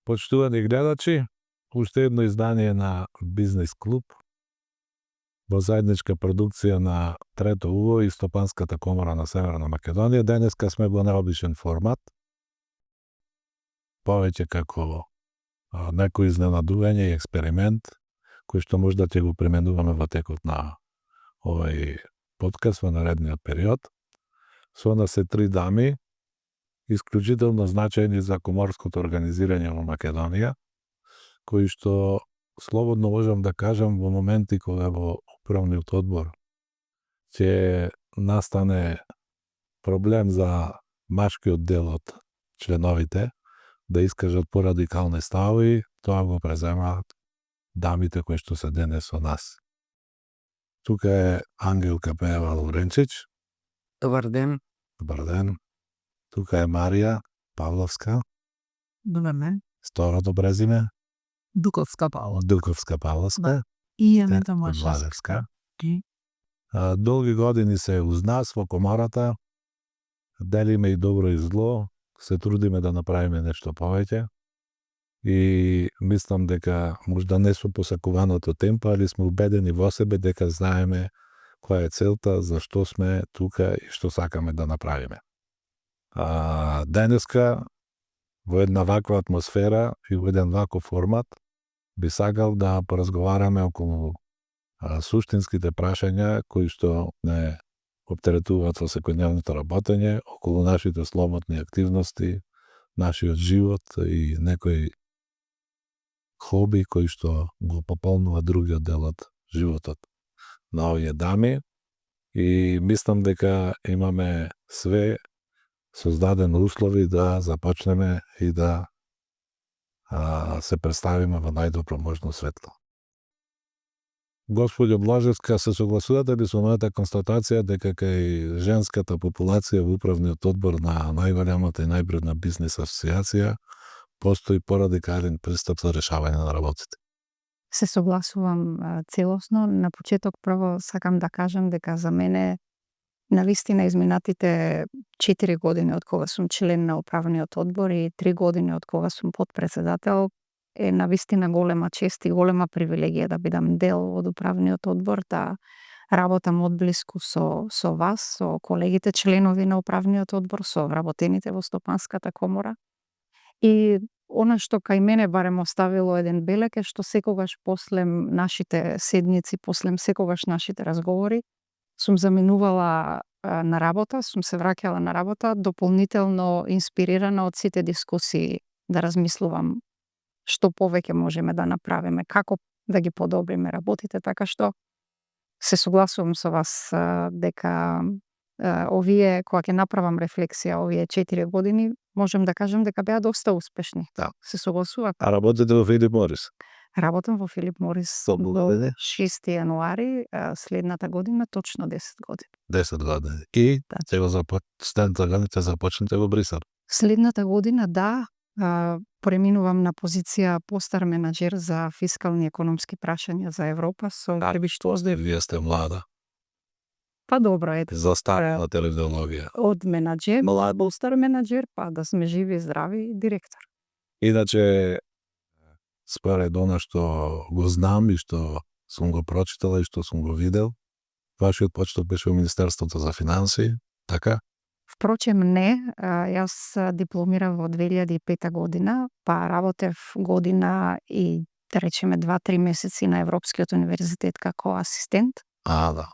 Почитувани гледачи, уште едно издание на Бизнес клуб во заедничка продукција на Трето УВО и Стопанската комора на Северна Македонија. Денеска сме во необичен формат, повеќе како некој изненадување и експеримент, кој што можда ќе го применуваме во текот на овој подкаст во наредниот период. Со нас се три дами, исклучително значајни за коморското организирање во Македонија, кои што слободно можам да кажам во моменти кога во управниот одбор ќе настане проблем за машкиот дел од членовите да искажат порадикални ставови, тоа го преземаат дамите кои што се денес со нас. Тука е Ангелка Пеева Лавренчич. Добар ден. Добар ден. Тука е Марија Павловска. Добар ден. Второто презиме? Дуковска Павловска. Дуковска Павловска. И Емета Машевска. Владевска. Долги години се уз нас во комората. Делиме и добро и зло. Се трудиме да направиме нешто повеќе. И мислам дека можда не со посакуваното темпо, али сме убедени во себе дека знаеме која е целта, зашто сме тука и што сакаме да направиме. Денеска во една ваква атмосфера и во еден ваков формат би сакал да поразговараме околу суштинските прашања кои што не оптеретуваат во секојдневното работење, околу нашите слободни активности, нашиот живот и некои хоби кои што го пополнува другиот дел од животот на овие дами. И мислам дека имаме све создадени услови да започнеме и да се представиме во најдобро можно светло. Господјо Блажевска, се согласувате ли со мојата констатација дека кај женската популација во управниот одбор на најголемата и најбредна бизнес асоциација постои порадикален пристап за решавање на работите? Се согласувам целосно. На почеток прво сакам да кажам дека за мене навистина изминатите 4 години од кога сум член на управниот одбор и 3 години од кога сум потпредседател е навистина голема чест и голема привилегија да бидам дел од управниот одбор, да работам одблиску со вас, со колегите членови на управниот одбор, со вработените во Стопанската комора. И она што кај мене барем оставило еден белек е што секогаш после нашите седници, после секогаш нашите разговори, сум заминувала на работа, сум се враќала на работа, дополнително инспирирана од сите дискусии да размислувам што повеќе можеме да направиме, како да ги подобриме работите, така што се согласувам со вас дека овие, кога ќе направам рефлексија овие 4 години, можем да кажем дека беа доста успешни. Да. Се согласувам. А работите во Филип Морис? Работам во Филип Морис до 6 јануари следната година, точно 10 години. 10 години. И следната година ќе започнете во Брисел? Следната година, да, преминувам на позиција постар менаџер за фискални и економски прашања за Европа со пребиштвост. Вие сте млада. Па добро е. За старта на телевизиологија. Од менаџер, постар менаџер, па да сме живи и здрави, директор. Иначе, според она што го знам и што сум го прочитал и што сум го видел, вашиот почеток беше во Министерството за финансии, така? Впрочем не, јас дипломирав во 2005 година, па работев година и да речеме 2-3 месеци на Европскиот универзитет како асистент. Да.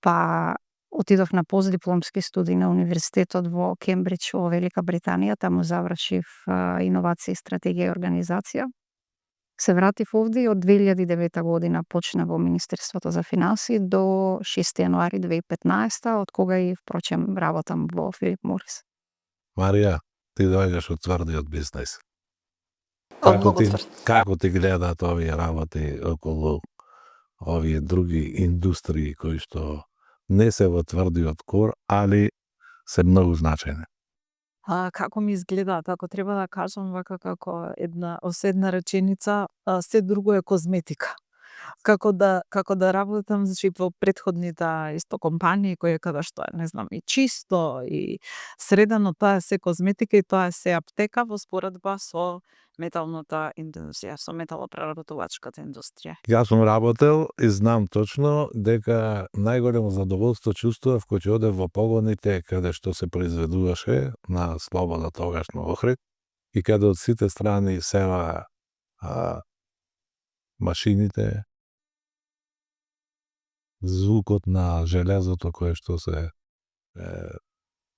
Па отидов на постдипломски студии на универзитетот во Кембридж во Велика Британија, таму завршив иновација, стратегија и организација. Се вратив овде и од 2009 година почна во Министерството за финансии до 6 јануари 2015, од кога и впрочем работам во Филип Морис. Марија, ти доаѓаш од тврдиот бизнес. Како ти гледаат овие работи околу овие други индустрии кои што не се во тврдиот кор, али се многу значајни? Како ми изгледаат, ако треба да кажам вака како една реченица, се друго е козметика. како да работам, значи во претходните исто компании кои каде што е, не знам, и чисто и средено, тоа е се козметика и тоа е се аптека во споредба со металната индустрија, со металопреработувачката индустрија. Јас сум работел и знам точно дека најголемо задоволство чувствував кога ќе одев во погоните каде што се произведуваше на слобода тогашно Охрид и каде од сите страни сева машините, звукот на железото кое што се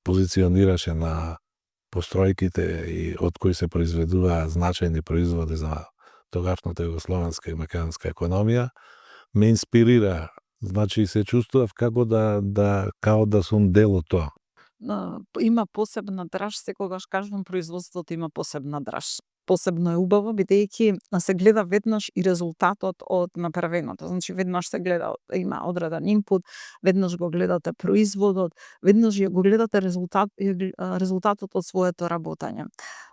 позиционираше на постројките и од кои се произведуваа значајни производи за тогашната југословенска и македонска економија, ме инспирира. Значи се чувствував како као да сум дел од тоа. Има посебна драж, секогаш кажувам производството има посебна драж. Посебно е убаво бидејќи се гледа веднаш и резултатот од направеното. Значи веднаш се гледа, има одреден инпут, веднаш го гледате производот, веднаш го гледате резултатот од своето работење.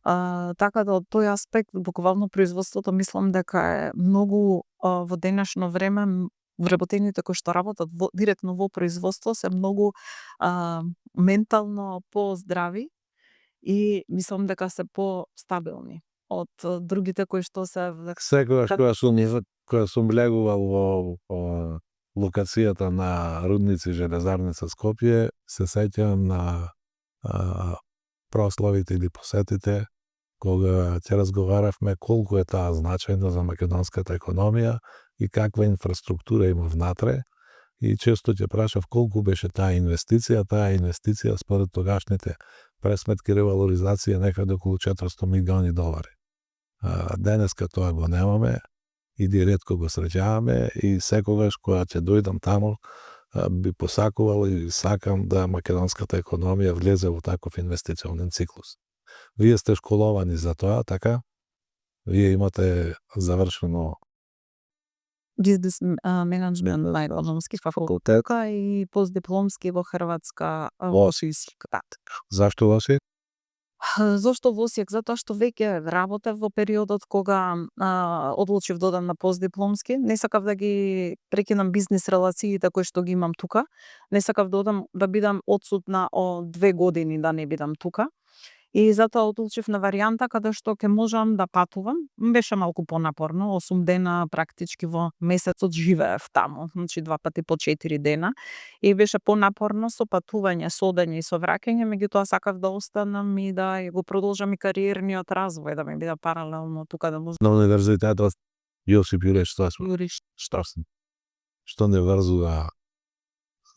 Така да од тој аспект буквално производството мислам дека е многу во денешно време вработените кои што работат директно во производство се многу ментално поздрави и мислам дека се постабилни од другите кои што се Секогаш кога сум легувал во локацијата на рудници Железарница Скопје, се сеќавам на прославите или посетите кога ќе разговаравме колку е таа значајна за македонската економија и каква инфраструктура има внатре. И често ќе прашав колку беше таа инвестиција според тогашните пресметки ревалоризација некаде околу $400 милиони. Денеска тоа го немаме и ретко го среќаваме и секогаш кога ќе дојдам таму би посакувал и сакам да македонската економија влезе во таков инвестиционен циклус. Вие сте школовани за тоа, така? Вие имате завршено бизнес менеджмент на економски факултет и постдипломски во Хрватска во Осијск. Зашто Осијак? Зошто во Осијак? Затоа што веќе работев во периодот кога одлучив да одам на постдипломски. Не сакав да ги прекинам бизнис релациите кои што ги имам тука. Не сакав да одам да бидам одсутна од 2 години да не бидам тука. И затоа одлучив на варијанта каде што ќе можам да патувам. Беше малку понапорно, 8 дена практички во месецот живеев таму, значи 2 пати по 4 дена. И беше понапорно со патување, со одење и со враќање, меѓутоа сакав да останам и да го продолжам и кариерниот развој, да ми биде паралелно тука да можам. На универзитетот Јосип Јурич Јурич. Што не врзува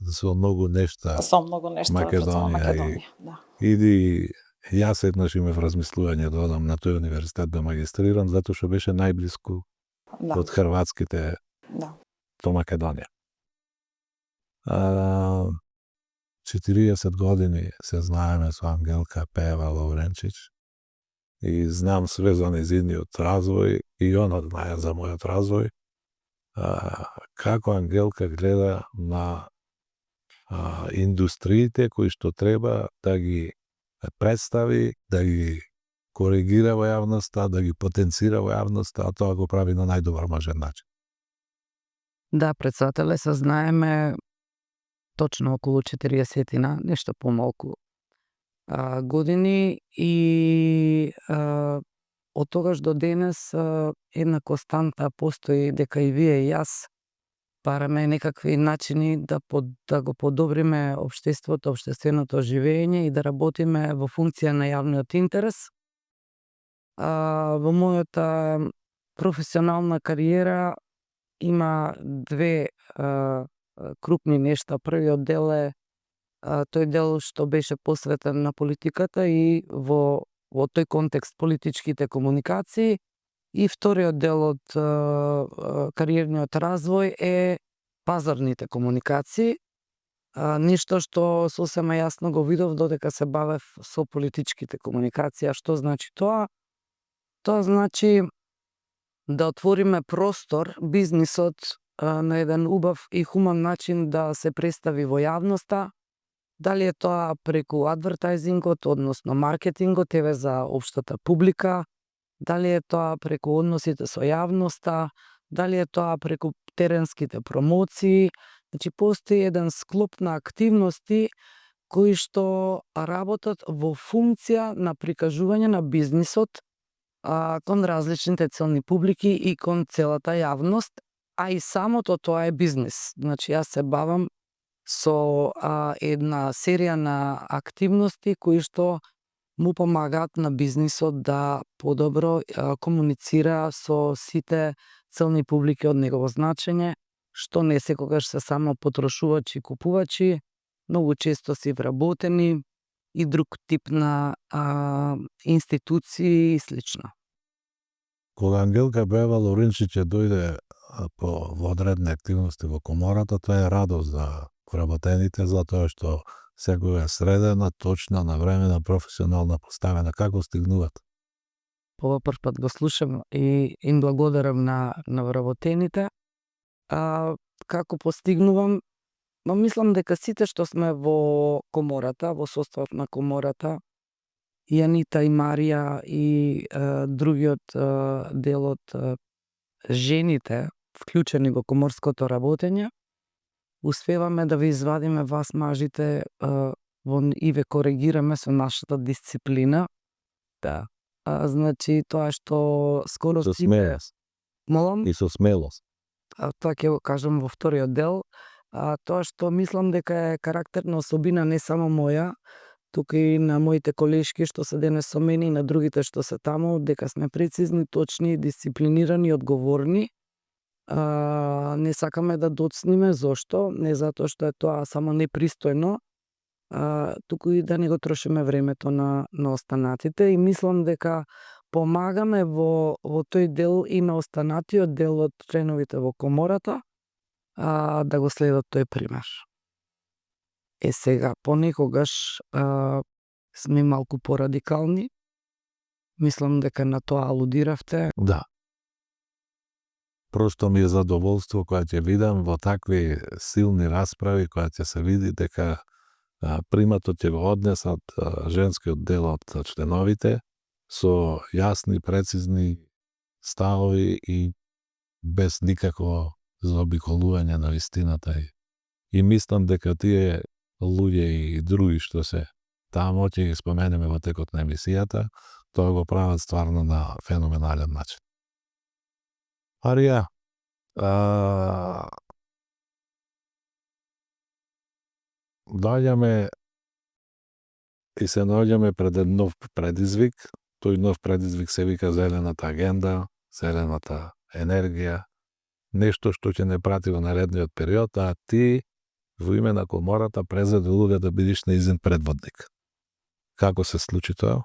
со многу нешта Со многу нешта Македонија да. Иди јас еднаш имав размислување да одам на тој универзитет да магистрирам, затоа што беше најблиску од хрватските до Македонија. 40 години се знаеме со Ангелка Пева Лавренчич и знам све за нејзиниот развој и она знае за мојот развој. Како Ангелка гледа на индустриите кои што треба да ги представи, да ги коригира во јавноста, да ги потенцира во јавноста, а тоа го прави на најдобар можен начин. Да, председателе, се знаеме точно околу 40-тина, нешто помалку години и од тогаш до денес една константа постои дека и вие и јас бараме некакви начини да го подобриме општеството, општественото живење и да работиме во функција на јавниот интерес. Во мојата професионална кариера има 2 крупни нешта. Првиот дел е тој дел што беше посветен на политиката и во тој контекст политичките комуникации. И вториот дел од кариерниот развој е пазарните комуникации. Нешто што сосема јасно го видов додека се бавев со политичките комуникации. А што значи тоа? Тоа значи да отвориме простор, бизнисот на еден убав и хуман начин да се представи во јавноста. Дали е тоа преку адвертајзингот, односно маркетингот, еве за општата публика, дали е тоа преку односите со јавноста, дали е тоа преку теренските промоции, значи постои еден склоп на активности кои што работат во функција на прикажување на бизнисот кон различните целни публики и кон целата јавност, а и самото тоа е бизнис. Значи јас се бавам со една серија на активности кои што му помагаат на бизнисот да подобро комуницира со сите целни публики од негово значење, што не секогаш се само потрошувачи и купувачи, многу често си вработени и друг тип на институции и слично. Кога Ангелка Бева Лоринчиќ ќе дојде во одредни активности во комората, тоа е радост за вработените, затоа што секоја средена, точна, навремена, професионална поставена. Како стигнуват? Ова прв пат го слушам и им благодарам на вработените. Како постигнувам? Мислам дека сите што сме во комората, во составот на комората, и Анита и Марија и другиот дел од жените вклучени во коморското работење, успеваме да ви извадиме вас мажите и ве коригираме со нашата дисциплина. Да. Значи тоа што скоро Со смелост. Молам? И со смелост. Тоа ќе го кажам во вториот дел. Тоа што мислам дека е карактерна особина не само моја, туку и на моите колешки што се денес со мене и на другите што се таму, дека сме прецизни, точни, дисциплинирани, одговорни. Не сакаме да доцниме, зошто? Не затоа што е тоа само непристојно, туку и да не го трошиме времето на останатите, и мислам дека помагаме во тој дел и на останатиот дел од членовите во комората да го следат тој пример. Сега, понекогаш сме малку порадикални. Мислам дека на тоа алудиравте. Да. Просто ми е задоволство кога ќе видам во такви силни расправи, кога ќе се види дека приматот ќе го однесат женскиот дел од членовите со јасни, прецизни ставови и без никакво заобиколување на вистината. И мислам дека тие луѓе и други што се таму, ќе ги споменеме во текот на емисијата, тоа го прават стварно на феноменален начин. Арија, доаѓаме и се наоѓаме пред еден нов предизвик. Тој нов предизвик се вика зелената агенда, зелената енергија, нешто што ќе не прати во наредниот период, а ти во име на комората презеде улога да бидеш нејзин предводник. Како се случи тоа?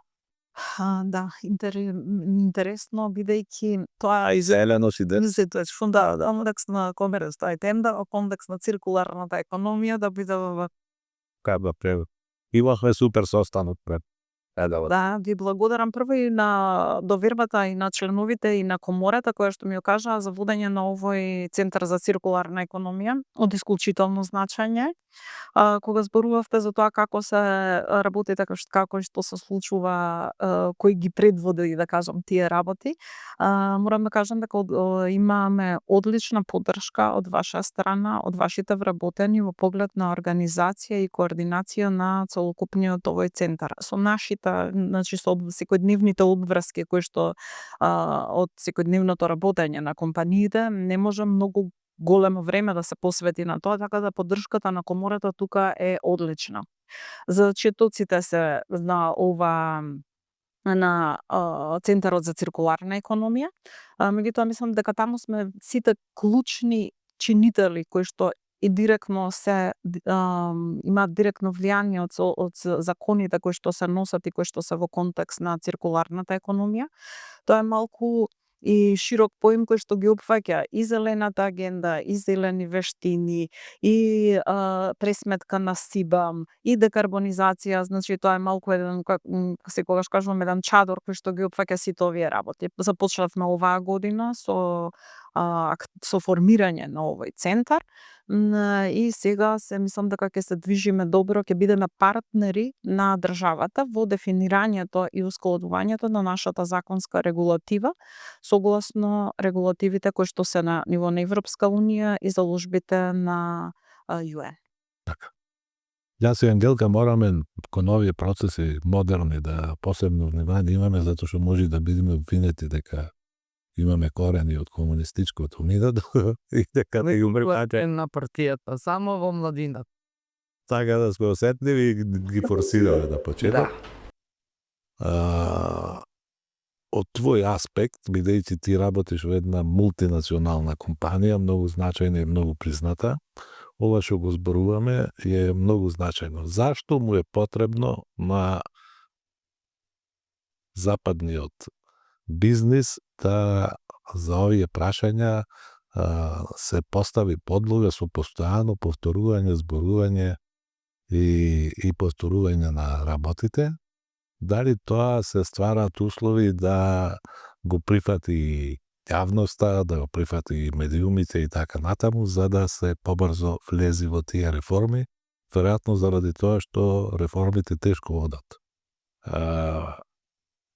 Да, интересно, бидејќи тоа и зелено си Тоа фунда контекст на комерста и тенда, во контекст на циркуларната економија да биде во Каба превод. Имавме супер состанок пред Да, ви благодарам прво и на довербата и на членовите и на комората која што ми ја кажаа за водење на овој центар за циркуларна економија од исклучително значење. Кога зборувавте за тоа како се работи, како што се случува, кој ги предводи, да кажам, тие работи, морам да кажам дека имаме одлична поддршка од ваша страна, од вашите вработени во поглед на организација и координација на целокупниот овој центар. Со нашите, значи со секојдневните одврски кои што од секојдневното работење на компаниите не може многу големо време да се посвети на тоа, така да поддршката на комората тука е одлична. За четоците се на ова на Центарот за циркуларна економија, меѓутоа мислам дека таму сме сите клучни чинители кои што и директно се имаат директно влијание од законите кои што се носат и кои што се во контекст на циркуларната економија. Тоа е малку и широк поим кој што ги опфаќа и зелената агенда, и зелени вештини, и пресметка на СИБАМ, и декарбонизација, значи тоа е малку еден, секогаш кажувам, еден чадор кој што ги опфаќа сите овие работи. Започнавме оваа година со со формирање на овој центар. И сега се мислам дека ќе се движиме добро, ќе бидеме партнери на државата во дефинирањето и ускладувањето на нашата законска регулатива согласно регулативите кои што се на ниво на Европска унија и заложбите на ЮН. Така. Јас и Ангелка мораме кон овие процеси модерни да посебно внимание имаме, затоа што може да бидеме обвинети дека имаме корени од комунистичкото минато и дека не ги умреваќе. На партијата, само во младината. Така да сме осетливи и ги форсираме на почеток. Од твој аспект, бидејќи ти работиш во една мултинационална компанија, многу значајна и многу призната, ова што го зборуваме е многу значајно. Зашто му е потребно на западниот бизнис да за овие прашања се постави подлога со постојано повторување, зборување и повторување на работите? Дали тоа се ствараат услови да го прифати јавноста, да го прифати медиумите и така натаму, за да се побрзо влези во тие реформи, веројатно заради тоа што реформите тешко одат.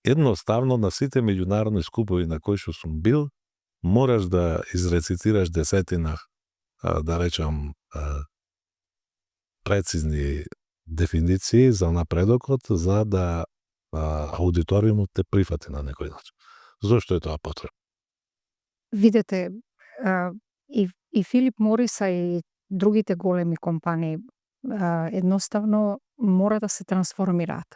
Едноставно на сите меѓународни скупови на кои што сум бил, мораш да изрецитираш десетина, да речам, прецизни дефиниции за напредокот, за да аудиториумот те прифати на некој начин. Зошто е тоа потребно? Видете, и Филип Морис, и другите големи компании едноставно мора да се трансформираат.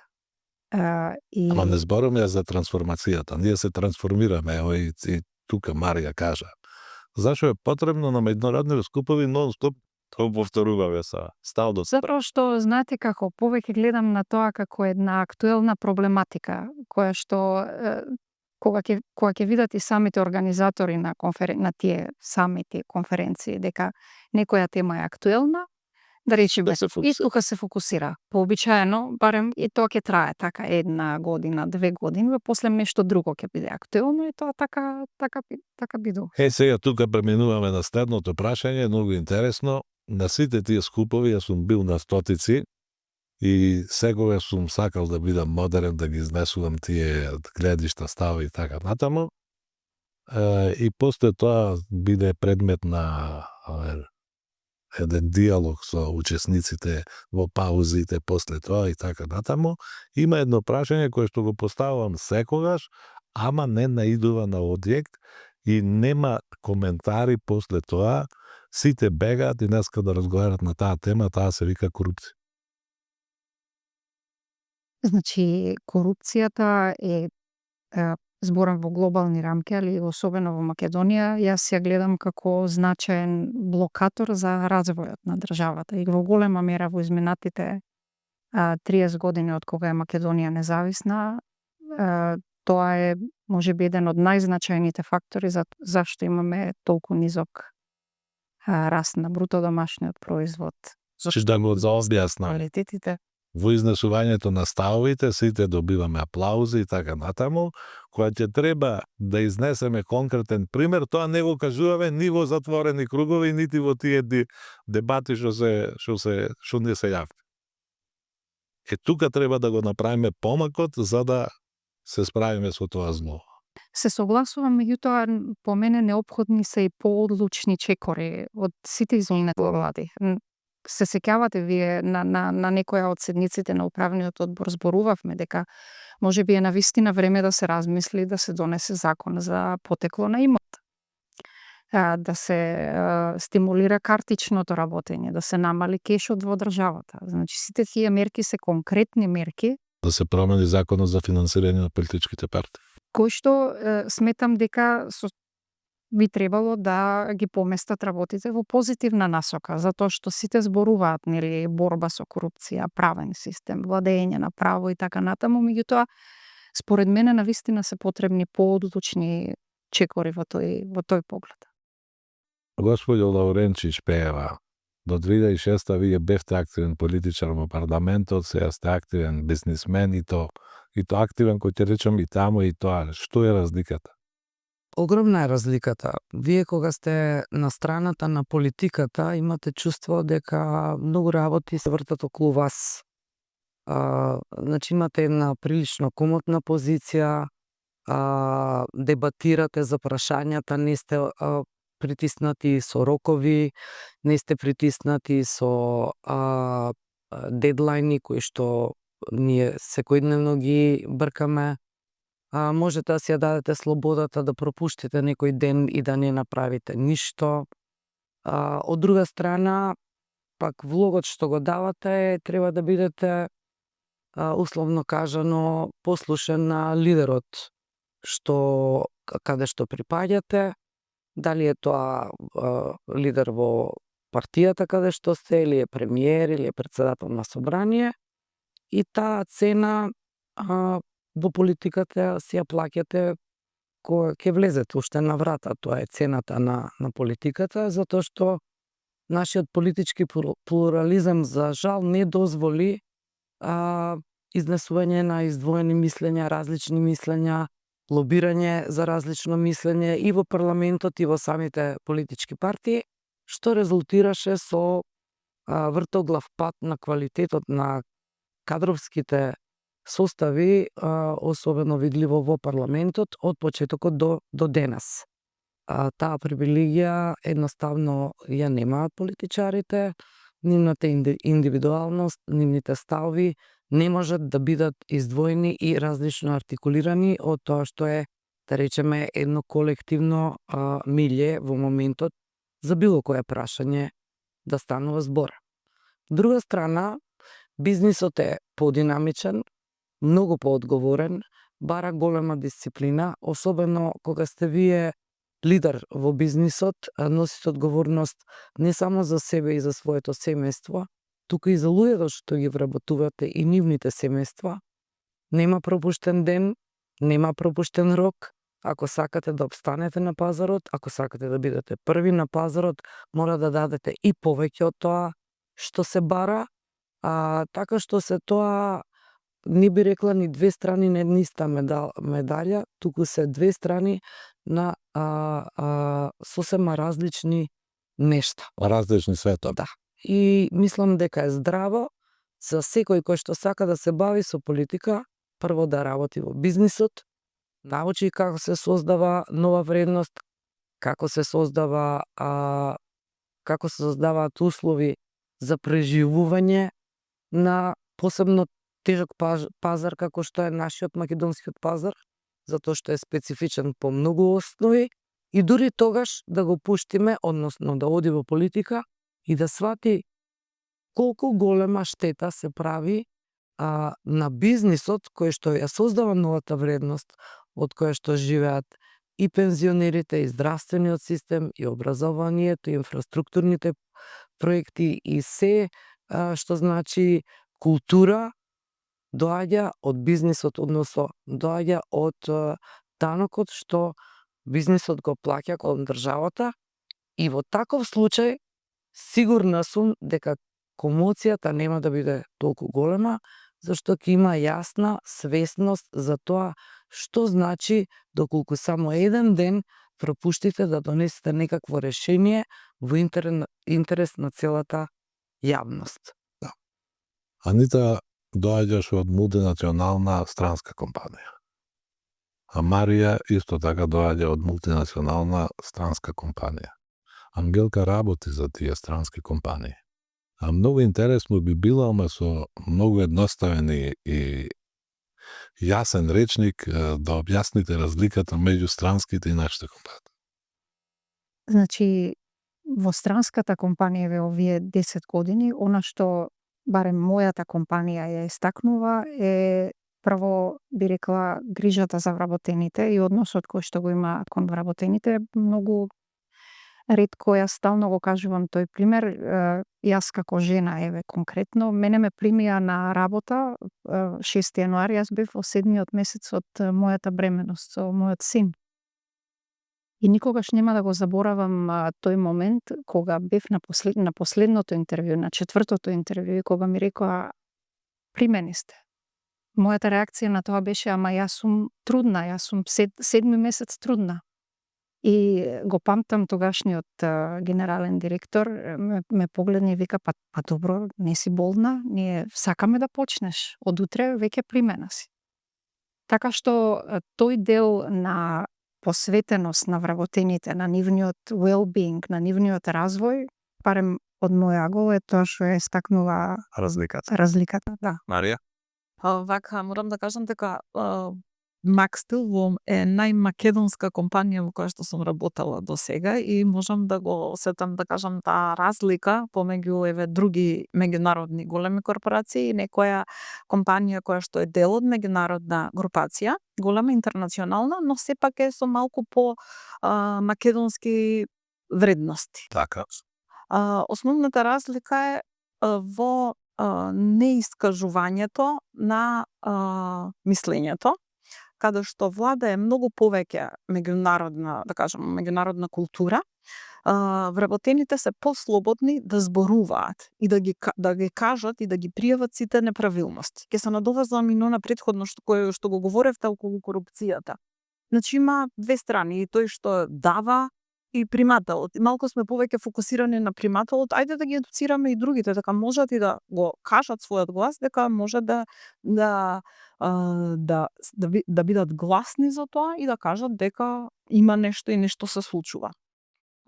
Ама не зборуваме за трансформацијата. Ние се трансформираме, и тука Марија кажа. Зашо е потребно на меѓународни скупови нон-стоп тоа повторуваме са стал до стал? Затоа што, знаете како, повеќе гледам на тоа како една актуелна проблематика, која што кога ќе видат и самите организатори на тие самите конференции дека некоја тема е актуелна, да речеме, и тука се фокусира. Пообичаено, барем и тоа ќе трае така 1 година, 2 години, после нешто друго ќе биде актуелно и тоа така бидува. Сега тука преминуваме на следното прашање, многу интересно. На сите тие скупови јас сум бил на стотици и секогаш сум сакал да бидам модерен, да ги изнесувам тие гледишта, стави и така натаму. И после тоа биде предмет на еден диалог со учесниците во паузите после тоа и така натаму. Има едно прашање кое што го поставувам секогаш, ама не наидува на одјект и нема коментари после тоа. Сите бегаат и неска да разговарат на таа тема, таа се вика корупција. Значи, корупцијата е, зборам во глобални рамки, али особено во Македонија, јас ја гледам како значаен блокатор за развојот на државата. И во голема мера во изминатите 30 години од кога е Македонија независна, тоа е можеби еден од најзначајните фактори зашто имаме толку низок раст на бруто домашниот производ. Зашто да го заобјаснам. Квалитетите. Во изнесувањето на ставовите сите добиваме аплаузи и така натаму, кога ќе треба да изнесеме конкретен пример, тоа не го кажуваме ни во затворени кругови, нити во тие дебати што не се јавни. Тука треба да го направиме помакот за да се справиме со тоа зло. Се согласувам, меѓутоа по мене неопходни се и поодлучни чекори од сите изолнети влади. Се сеќавате вие на некоја од седниците на управниот одбор зборувавме дека можеби е навистина време да се размисли да се донесе закон за потекло на имот. Да се стимулира картичното работење, да се намали кешот во државата. Значи сите тие мерки се конкретни мерки. Да се промени законот за финансирање на политичките партии. Кој што сметам дека би требало да ги поместат работите во позитивна насока, затоа што сите зборуваат, нели, борба со корупција, правен систем, владење на право и така натаму, меѓутоа според мене навистина се потребни поодлучни чекори во тој поглед. Господјо Лауренчич Пеева, до 2006 вие бевте активен политичар во парламентот, сега сте активен бизнисмен и то активен кој ќе речем и таму и тоа. Што е разликата? огромна е разликата. Вие кога сте на страната на политиката, имате чувство дека многу работи се вртат околу вас. Значи имате една прилично комотна позиција, дебатирате за прашањата, не сте притиснати со рокови, не сте притиснати со дедлайни кои што ние секојдневно ги бркаме. Можете да си ја дадете слободата да пропуштите некој ден и да не направите ништо. Од друга страна, пак влогот што го давате треба да бидете условно кажано послушен на лидерот каде што припаѓате, дали е тоа лидер во партијата каде што сте, или е премиер, или е претседател на собрание, и таа цена во политиката си ја плаќате кога ќе влезете уште на врата. Тоа е цената на политиката, затоа што нашиот политички плурализам за жал не дозволи изнесување на издвоени мислења, различни мислења, лобирање за различно мислење и во парламентот и во самите политички партии, што резултираше со вртоглав пат на квалитетот на кадровските состави, особено видливо во парламентот од почетокот до денес. Таа привилегија едноставно ја немаат политичарите, нивната индивидуалност, нивните ставови не можат да бидат издвоени и различно артикулирани од тоа што е, да речеме, едно колективно милје во моментот за било кое прашање да станува збор. Друга страна, бизнисот е подинамичен, многу поодговорен, бара голема дисциплина, особено кога сте вие лидер во бизнисот, носите одговорност не само за себе и за своето семејство, туку и за луѓето што ги вработувате и нивните семејства. Нема пропуштен ден, нема пропуштен рок. Ако сакате да обстанете на пазарот, ако сакате да бидете први на пазарот, мора да дадете и повеќе од тоа што се бара, така што се тоа не би рекла ни две страни на една иста медалја, туку се две страни на сосема различни нешта. Различни светови. Да. И мислам дека е здраво за секој кој што сака да се бави со политика, прво да работи во бизнисот, научи како се создава нова вредност, како се создаваат услови за преживување на посебно тежок пазар како што е нашиот македонскиот пазар, затоа што е специфичен по многу основи, и дури тогаш да го пуштиме, односно да оди во политика и да свати колку голема штета се прави на бизнисот кој што ја создава новата вредност од која што живеат и пензионерите, и здравствениот систем, и образованието, и инфраструктурните проекти, и се што значи култура, доаѓа од бизнисот, односно доаѓа од данокот што бизнисот го плаќа кон државата, и во таков случај сигурна сум дека комоцијата нема да биде толку голема, зашто ќе има јасна свесност за тоа што значи доколку само еден ден пропуштите да донесете некакво решение во интерес на целата јавност. Анита доаѓаш од мултинационална странска компанија. А Марија исто така доаѓа од мултинационална странска компанија. Ангелка работи за тие странски компании. А многу интересно би било, ама со многу едноставен и јасен речник да објасните разликата меѓу странските и нашите компании. Значи, во странската компанија во овие 10 години, она што барем мојата компанија ја истакнува е прво би рекла грижата за вработените и односот кој што го има кон вработените. Многу ретко јас стално го кажувам тој пример. Јас како жена, еве конкретно, мене ме примија на работа 6 јануари, јас бев во 7-миот месец од мојата бременост со мојот син. И никогаш нема да го заборавам тој момент кога бев на последното интервју, на 4-тото интервју, кога ми рекоа примени сте. Мојата реакција на тоа беше, ама јас сум трудна, јас сум 7 месец трудна. И го памтам тогашниот генерален директор ме погледна и вика па добро, не си болна, ние сакаме да почнеш. Од утре веќе примена си. Така што тој дел на посветеност на вработените, на нивниот well-being, на нивниот развој, барем од моја гол е тоа што е стакнува разликата, да. Марија? Вака, морам да кажам дека Макстил е најмакедонска компанија во која што сум работела до сега и можам да го осетам, да кажам, таа разлика помеѓу други меѓународни големи корпорации и некоја компанија која што е дел од меѓународна групација, голема интернационална, но сепак е со малку по македонски вредности. Така. Основната разлика е во неискажувањето на мислењето, каде што влада е многу повеќе меѓународна, да кажам, меѓународна култура. Вработените се послободни да зборуваат и да ги кажат и да ги пријават сите неправилности. Ќе се надоврзам и на претходно што го говоревте околу корупцијата. Значи има две страни, и тој што дава и примателот. И малку сме повеќе фокусирани на примателот, ајде да ги едуцираме и другите, дека можат и да го кажат својот глас, дека може да бидат гласни за тоа и да кажат дека има нешто и нешто се случува.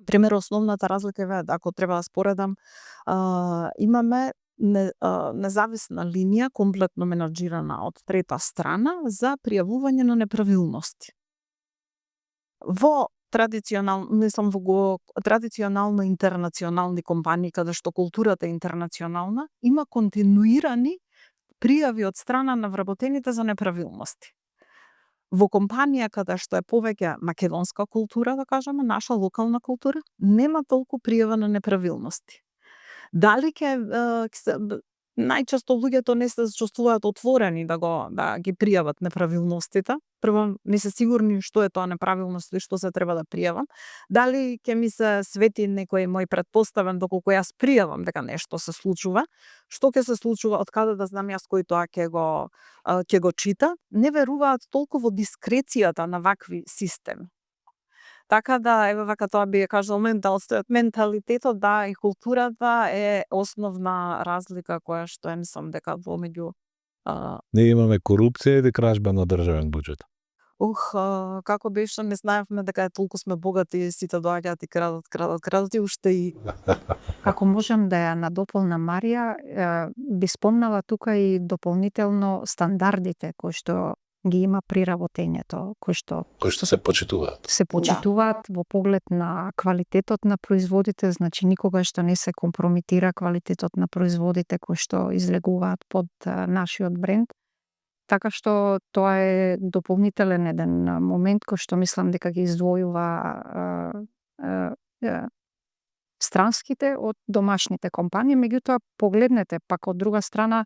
Пример, основната разлика е, ако треба да споредам, имаме независна линија, комплетно менаџирана од трета страна за пријавување на неправилности. Во традиционално интернационални компании, каде што културата е интернационална, има континуирани пријави од страна на вработените за неправилности. Во компанија каде што е повеќе македонска култура, да кажеме, наша локална култура, нема толку пријава на неправилности. Дали најчесто луѓето не се чувствуваат отворени да ги пријават неправилностите. Прво, не се сигурни што е тоа неправилност и што се треба да пријавам. Дали ќе ми се свети некој мој претпоставен доколку јас пријавам дека нешто се случува, што ќе се случува, од каде да знам јас кој тоа ќе го чита, не веруваат толку во дискрецијата на вакви системи. Така да, вака тоа би кажал менталитетот, да, и културата е основна разлика која што мислам дека помеѓу Ние имаме корупција или кражба на државен буџет. Како беше, не знаевме дека толку сме богати и сите доаѓаат и крадат и уште и Како можам да ја надополнам Марија, би спомнала тука и дополнително стандардите кои што ги има при работењето, кои што се почитуваат. се почитуваат во поглед на квалитетот на производите, значи никогаш да не се компромитира квалитетот на производите кои што излегуваат под нашиот бренд. Така што тоа е дополнителен еден момент кој што мислам дека ги издвојува странските од домашните компании. Меѓутоа, погледнете пак од друга страна,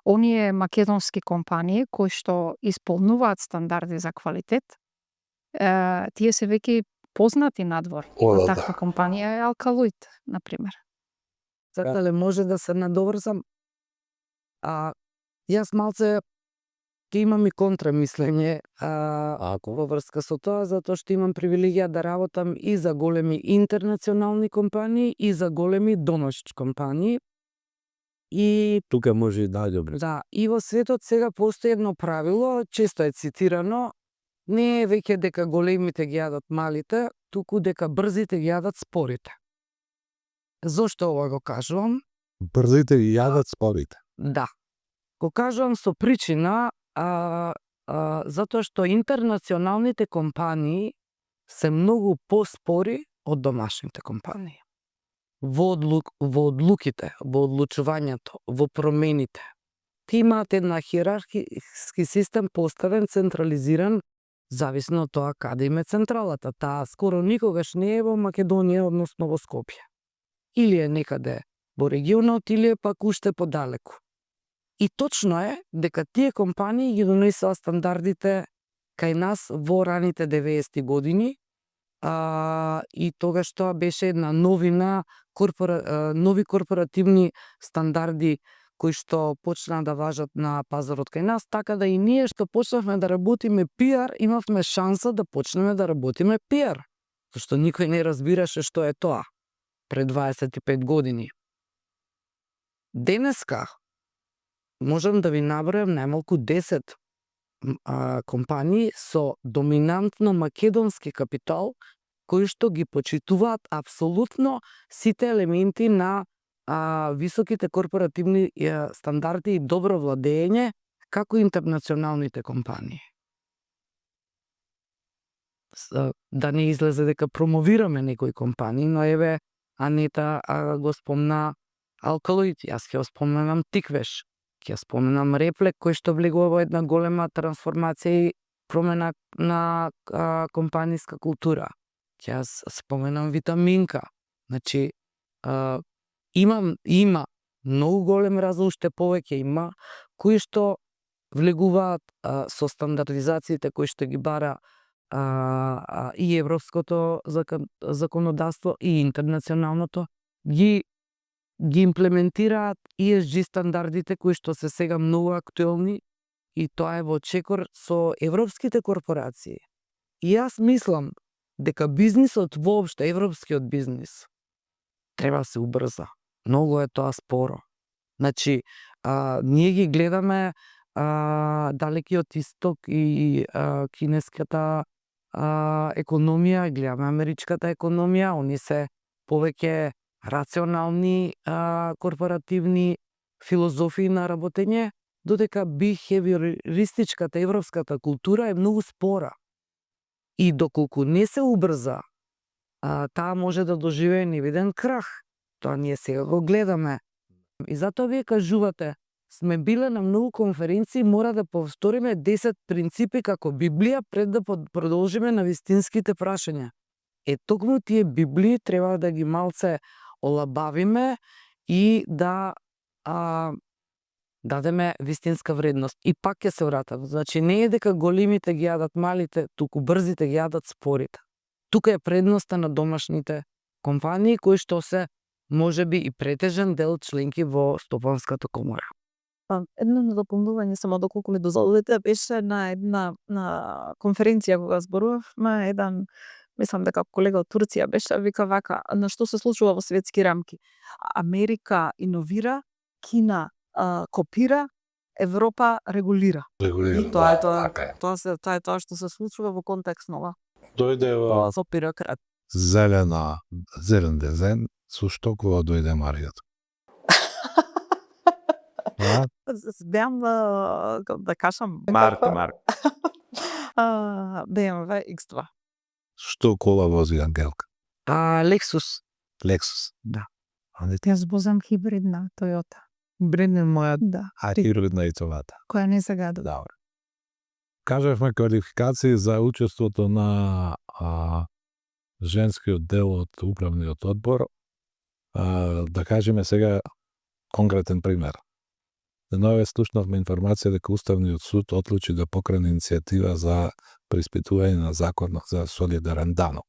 оние македонски компании кои што исполнуваат стандарди за квалитет, тие се веќе познати надвор. Таква компанија е Алкалоид, например. Сакале, може да се надоврзам. Јас малце ќе имам и контрамислење во врска со тоа, затоа што имам привилегија да работам и за големи интернационални компании и за големи домашни компании. И Тука може и најдобре. да, и во светот сега постои едно правило, често е цитирано, не е веќе дека големите ги јадат малите, туку дека брзите ги јадат спорите. Зошто ова го кажувам? Брзите ги јадат спорите. Да. Го кажувам со причина, затоа што интернационалните компании се многу поспори од домашните компании. Во одлуките, во одлучувањето, во промените. Ти имаат една хиерархиски систем поставен, централизиран, зависно од тоа каде им е централата. Таа скоро никогаш не е во Македонија, односно во Скопје. Или е некаде во регионот, или е пак уште подалеку. И точно е дека тие компании ги донесоа стандардите кај нас во раните 90-ти години, и тогаш тоа беше една новина, нови корпоративни стандарди кои што почнаа да важат на пазарот кај нас, така да и ние што почнавме да работиме пиар, имавме шанса да почнеме да работиме пиар. Затоа што никој не разбираше што е тоа пред 25 години. Денеска можам да ви набројам најмалку 10 компании со доминантно македонски капитал кои што ги почитуваат апсолутно сите елементи на високите корпоративни стандарди и добро владење како интернационалните компании. Да не излезе дека промовираме некои компании, но еве Анета го спомна Алкалоид, јас ќе го споменам Тиквеш, ќе споменам Реплек кој што влегува во една голема трансформација и промена на компаниска култура. Ќе споменам Витаминка. Значи има многу голем разлог, уште повеќе има кои што влегуваат со стандардизациите кои што ги бара и европското законодавство и интернационалното, ги имплементираат ESG стандардите кои што се сега многу актуелни и тоа е во чекор со европските корпорации. И јас мислам дека бизнисот воопште, европскиот бизнис, треба да се убрза. Многу е тоа споро. Значи, ние ги гледаме далекиот исток и кинеската економија, гледаме америчката економија, они се повеќе рационални корпоративни филозофии на работење, додека бихевиористичката европската култура е многу спора. И доколку не се убрза, таа може да доживее невиден крах. Тоа ние сега го гледаме. И затоа вие кажувате, сме биле на многу конференции, мора да повториме 10 принципи како Библија пред да продолжиме на вистинските прашања. Токму тие Библии треба да ги малце олабавиме и да дадеме вистинска вредност. И пак ќе се вратам. Значи не е дека големите ги јадат малите, туку брзите ги јадат спорите. Тука е предноста на домашните компании кои што се можеби и претежен дел членки во Стопанската комора. Едно надополнување само доколку ми дозволите, беше на една конференција кога зборувавме, мислам дека колега од Турција беше, вика вака, на што се случува во светски рамки. Америка иновира, Кина копира, Европа регулира. И тоа е тоа што се случува во контекст нова. Дојде во Со бюрократ. зелен дизајн, со штокова дојде Маријата. Беам да кажам Марк. BMW X2. Што кола вози Ангелка? Lexus. Lexus. Да. Јас возам хибридна Toyota. Бринен моја, Да. хибридна и цовата. Која не загадува. Добро. Кажавме квалификации за учеството на женскиот дел од управниот одбор. Да кажеме сега конкретен пример. Денове слушнавме информација дека Уставниот суд одлучи да покрене иницијатива за преиспитување на законот за солидарен данок.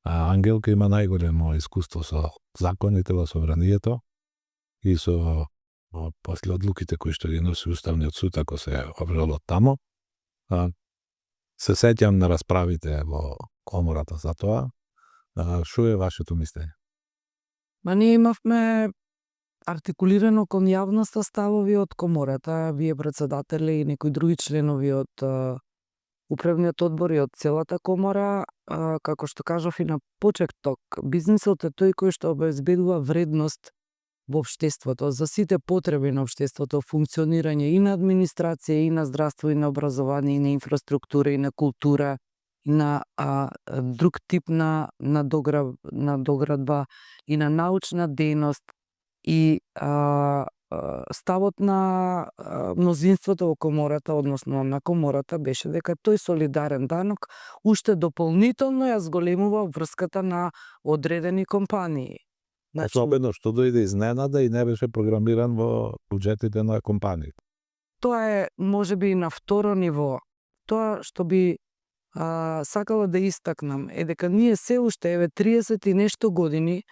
Ангелка има најголемо искуство со законите во собранието и со после одлуките кои што ги носи Уставниот суд, ако се обжалот тамо. Се сеќам на расправите во комората за тоа. Што е вашето мислење? Ние имавме артикулирано кон јавноста ставови од комората, вие председатели и некои други членови од управниот одбор и од целата комора, како што кажав и на почеток, бизнисот е тој кој што обезбедува вредност во општеството, за сите потреби на општеството, функционирање и на администрација, и на здравство, и на образование, и на инфраструктура, и на култура, и на друг тип на доградба, и на научна дејност, и ставот на мнозинството во комората, односно на комората, беше дека тој солидарен данок уште дополнително ја зголемува врската на одредени компании. Особено што дојде изненада и не беше програмиран во буџетите на компании. Тоа е можеби на второ ниво. Тоа што би сакала да истакнам е дека ние се уште 30 и нешто години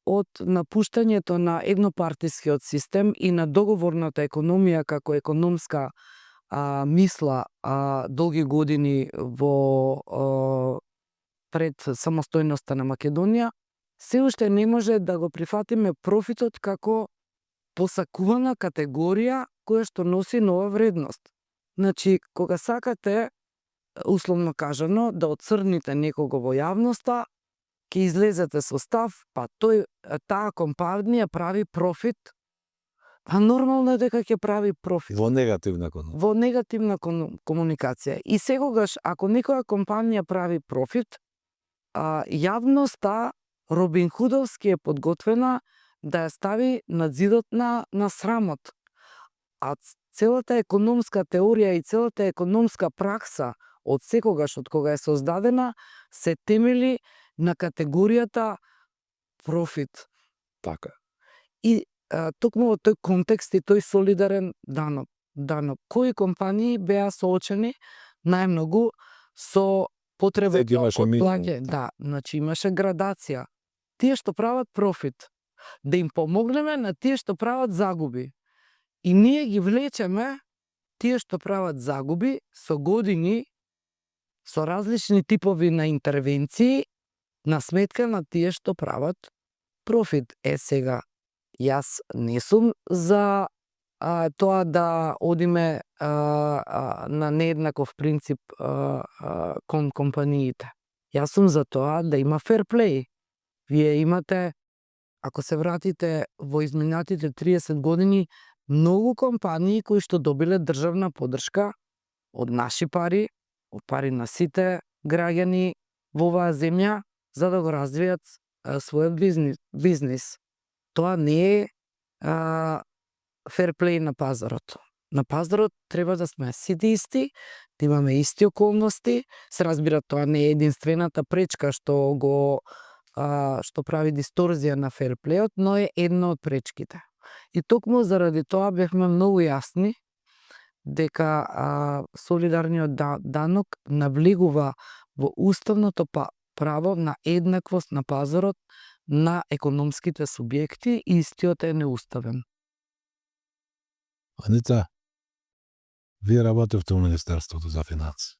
од напуштањето на еднопартискиот систем и на договорната економија како економска мисла долги години во пред самостојноста на Македонија, се уште не може да го прифатиме профитот како посакувана категорија која што носи нова вредност. Значи, кога сакате, условно кажано, да оцрните некого во јавноста, ќе излезете со став, па таа компанија прави профит, па нормално е дека ќе прави профит. Во негативна конотација. Во негативна комуникација. И секогаш, ако некоја компанија прави профит, јавноста робинхудовски е подготвена да ја стави на зидот на срамот. А целата економска теорија и целата економска пракса од секогаш, од кога е создадена, се темели на категоријата профит. Така. И токму во тој контекст и тој солидарен данок. Кои компании беа соочени најмногу со потреба Секој имаше плаќање? Да, значи имаше градација. Тие што прават профит, да им помогнеме на тие што прават загуби. И ние ги влечеме тие што прават загуби со години, со различни типови на интервенции, на сметка на тие што прават профит. Сега, јас не сум за тоа да одиме на нееднаков принцип кон компаниите. Јас сум за тоа да има fair play. Вие имате, ако се вратите во изминатите 30 години, многу компании кои што добиле државна поддршка од наши пари, од пари на сите граѓани во оваа земја, за да го развијат својот бизнис. Тоа не е fair play на пазарот. На пазарот треба да сме сите исти, да имаме исти околности. Се разбира, тоа не е единствената пречка што прави дисторзија на fair play-от, но е една од пречките. И токму заради тоа бевме многу јасни дека солидарниот данок навлегува во уставното право на еднаквост на пазарот на економските субјекти и истиот е неуставен. Аница, вие работевте во Министерството за финансии.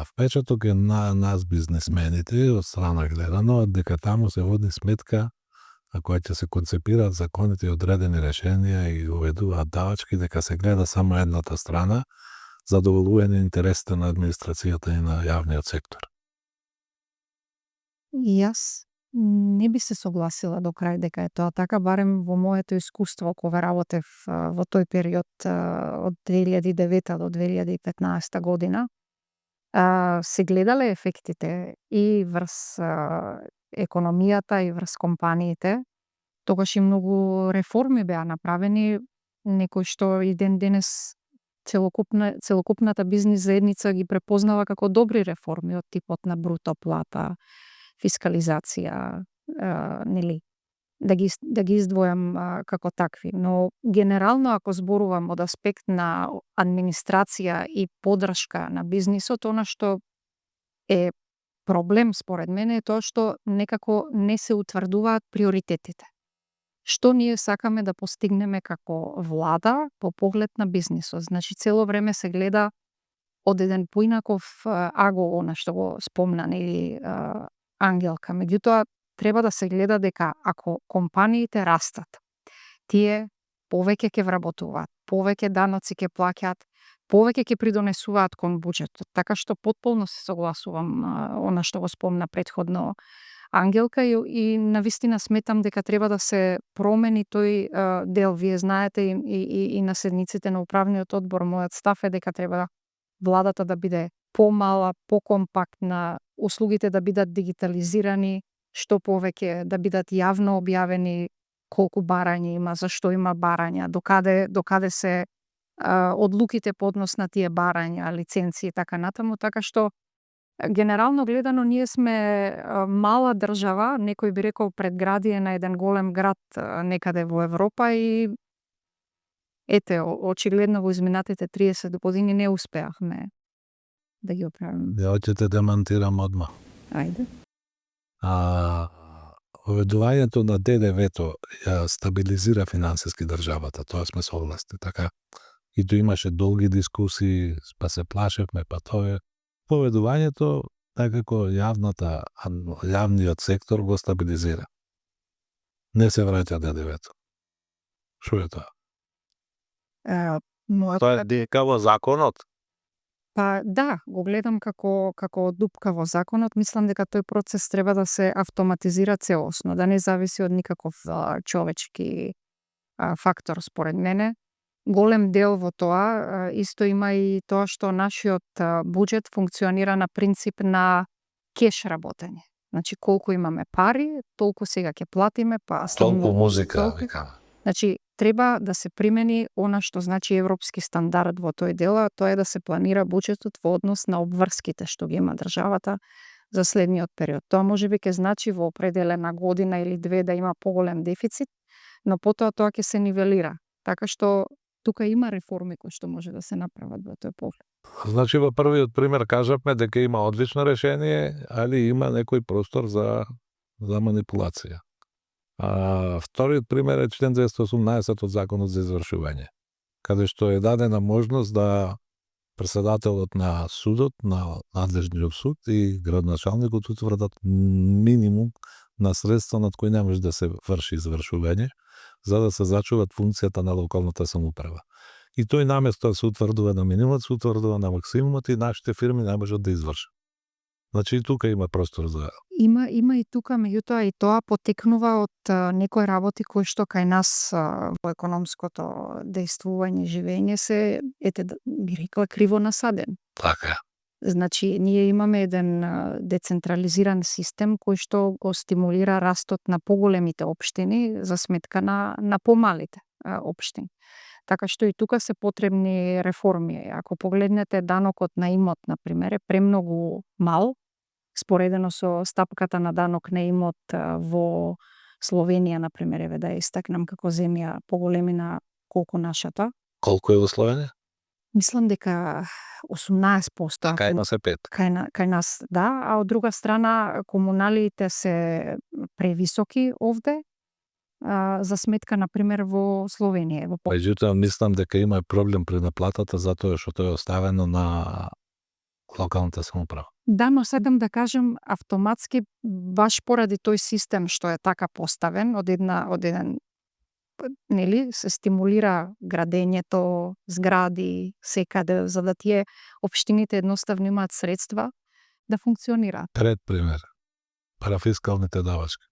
Впечаток е на нас бизнесмените од страна гледано дека таму се води сметка која ќе се концепираат законите и одредени решенија и уведуваат давачки, дека се гледа само едната страна, задоволување интересите на администрацијата и на јавниот сектор. И јас не би се согласила до крај дека е тоа така, барем во моето искуство кога работев во тој период од 2009 до 2015 година. Се гледале ефектите и врз економијата и врз компаниите. Тогаш и многу реформи беа направени, некои што и ден денес целокупната бизнис заедница ги препознава како добри реформи од типот на бруто плата, фискализација, нели, да ги издвојам како такви. Но генерално, ако зборувам од аспект на администрација и поддршка на бизнисот, она што е проблем според мене е тоа што некако не се утврдуваат приоритетите. Што ние сакаме да постигнеме како влада по поглед на бизнисот. Значи, цело време се гледа од еден поинаков аго, она што го спомна, нели, Ангелка. Меѓутоа, треба да се гледа дека ако компаниите растат, тие повеќе ќе вработуваат, повеќе даноци ќе плаќаат, повеќе ќе придонесуваат кон буџетот. Така што потполно се согласувам она што го спомна претходно Ангелка и навистина сметам дека треба да се промени тој дел. Вие знаете и на седниците на управниот одбор мојот став е дека треба владата да биде помала, покомпактна, услугите да бидат дигитализирани, што повеќе да бидат јавно објавени колку барања има, зашто има барања, докаде се одлуките по однос на тие барања, лиценци и така натаму, така што генерално гледано ние сме мала држава, некој би рекол предградие на еден голем град некаде во Европа и ете, очигледно во изминатите 30 години не успеавме да ги оправиме. Ја hoćete демантирам одма. Ајде. Оведувањето на ДДВ-то ја стабилизира финансиски државата, тоа сме согласни, така. И тоа имаше долги дискусии, па се плашевме, па тоа е. Поведувањето како јавниот сектор го стабилизира. Не се враќа ДДВ-то. Шо е тоа? Мојот Тоа е дека во законот. Па да, го гледам како дупка во законот. Мислам дека тој процес треба да се автоматизира целосно, да не зависи од никаков човечки фактор според мене. Голем дел во тоа исто има и тоа што нашиот буџет функционира на принцип на кеш работење. Значи колку имаме пари, толку сега ќе платиме, па Толку музика, толку- викам. Значи, треба да се примени она што значи европски стандард во тој дел, а тоа е да се планира буџетот во однос на обврските што ги има државата за следниот период. Тоа можеби ќе значи во определена година или две да има поголем дефицит, но потоа тоа ќе се нивелира. Така што тука има реформи кои што може да се направат во тој поглед. Значи во првиот пример кажавме дека има одлично решение, али има некој простор за манипулација. А вториот пример е член 218 од Законот за извршување, каде што е дадена можност да председателот на судот, на надлежниот суд и градоначалникот утврдат минимум на средства над кои не може да се врши извршување, за да се зачуват функцијата на локалната самоуправа. И тој наместо да се утврдува на минимумот, се утврдува на максимумот и нашите фирми не можат да извршат. Значи и тука има простор за... Има и тука, меѓутоа и тоа потекнува од некои работи кои што кај нас во економското дејствување и живење се, би рекла, криво насаден. Така. Значи, ние имаме еден децентрализиран систем кој што го стимулира растот на поголемите општини за сметка на помалите општини. Така што и тука се потребни реформи. Ако погледнете данокот на имот, например, е премногу мал, споредено со стапката на данок на имот во Словенија, например, еве да ја истакнам како земја поголемина колку нашата. Колку е во Словенија? Мислам дека 18%. Кај нас е 5. Кај нас, да, а од друга страна комуналиите се превисоки овде, за сметка, например, во Словенија. Меѓутоа, мислам дека има проблем при наплатата затоа што тоа е оставено на локалната самоуправа. Да, но седам да кажем автоматски баш поради тој систем што е така поставен од еден нели се стимулира градењето, згради секаде за да тие општините едноставно имаат средства да функционираат. Трет пример. Парафискалните давачки.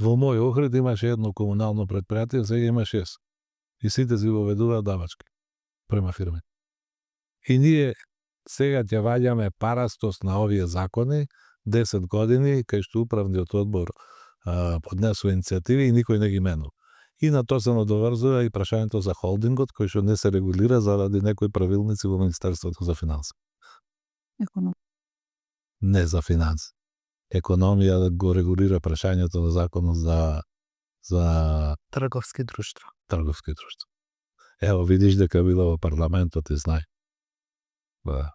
Во мој Охрид имаше едно комунално предпријатие, сега има 6. И сите си воведуваат давачки према фирми. И ние сега ќе ваѓаме парастос на овие закони 10 години, кај што управниот одбор поднесува иницијативи и никој не ги менува. И на тоа се надоврзува и прашањето за холдингот, кој што не се регулира заради некои правилници во Министерството за финанси. Не за финанси. Економија го регулира прашањето на законот за трговски друштва. Трговски друштва. Ево, видиш дека била во парламентот и знај. Да.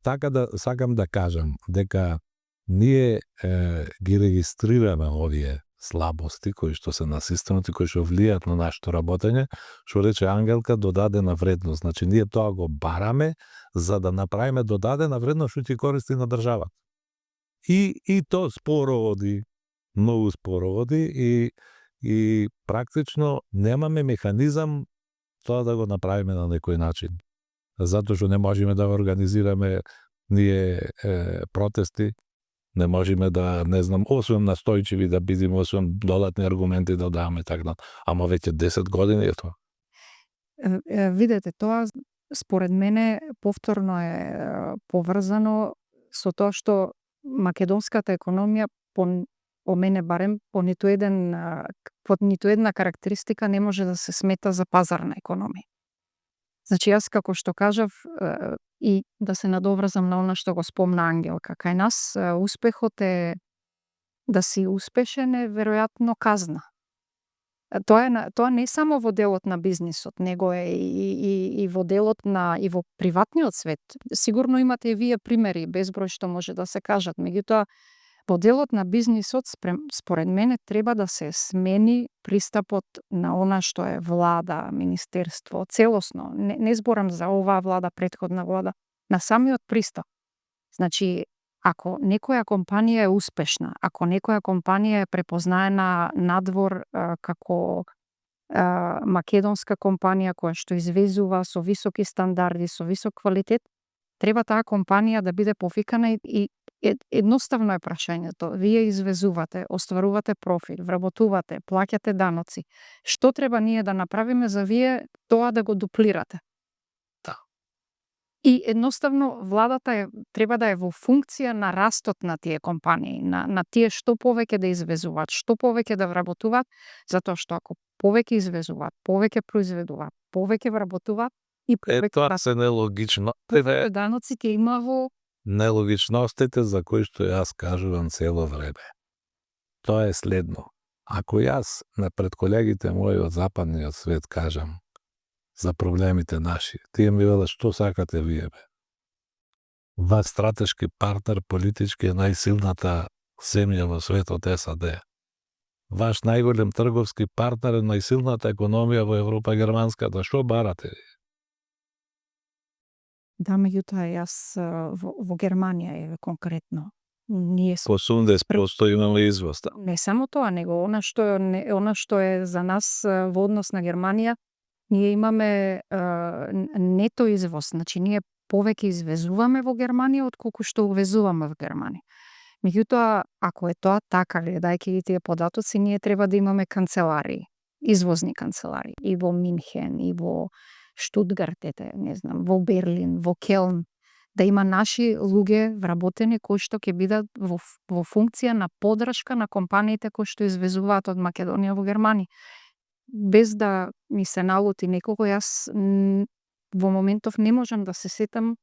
Така да сакам да кажам дека ние ги регистрираме овие слабости кои што се на системот и кои што влијаат на нашето работење, што рече Ангелка, додадена вредност. Значи ние тоа го бараме за да направиме додадена вредност што ќе користи на државата. И то споро оди, многу споро оди и практично немаме механизам тоа да го направиме на некој начин. Затоа што не можеме да организираме ние протести, не можеме да, не знам, освен настојчиви да бидеме, освен додатни аргументи да даваме така, ама веќе 10 години е тоа. Видете, тоа според мене повторно е поврзано со тоа што македонската економија по мене барем по ниту една карактеристика не може да се смета за пазарна економија. Значи јас како што кажав и да се надоврзам на она што го спомна Ангелка, кај нас успехот е да си успешен е веројатно казна. Тоа не е само во делот на бизнисот, него е и во делот и во приватниот свет. Сигурно имате и вие примери, безброј што може да се кажат, меѓутоа во делот на бизнисот според мене треба да се смени пристапот на она што е влада, министерство, целосно. Не зборам за оваа влада, претходна влада, на самиот пристап. Значи, ако некоја компанија е успешна, ако некоја компанија е препознаена надвор како македонска компанија која што извезува со високи стандарди, со висок квалитет, треба таа компанија да биде повикана и едноставно е прашањето. Вие извезувате, остварувате профит, вработувате, плаќате даноци. Што треба ние да направиме за вие тоа да го дуплирате? Да. И едноставно владата треба да е во функција на растот на тие компании, на тие што повеќе да извезуваат, што повеќе да вработуваат, затоа што ако повеќе извезуваат, повеќе произведуваат, повеќе вработуваат и повеќе Тоа се нелогично. даноци ќе има во Нелогичностите за кои што јас кажувам цело време. Тоа е следно. Ако јас пред колегите мои од западниот свет кажам за проблемите наши, тие ми велат што сакате вие бе? Ваш стратешки партнер политички е најсилната земја во светот САД. Ваш најголем трговски партнер е најсилната економија во Европа, германската. Што барате ви? Да, меѓутоа јас во Германија е конкретно. Ние По 80% имаме извоз. не само тоа, него она што е за нас во однос на Германија, ние имаме нето извоз, значи ние повеќе извезуваме во Германија отколку што увезуваме во Германија. Меѓутоа, ако е тоа така, гледајќи ги тие податоци, ние треба да имаме канцеларии, извозни канцеларии и во Минхен, и во Штутгарт, не знам, во Берлин, во Келн, да има наши луѓе вработени кои што ќе бидат во функција на подршка на компаниите кои што извезуваат од Македонија во Германија. Без да ми се налути некого, јас во моментов не можам да се сетам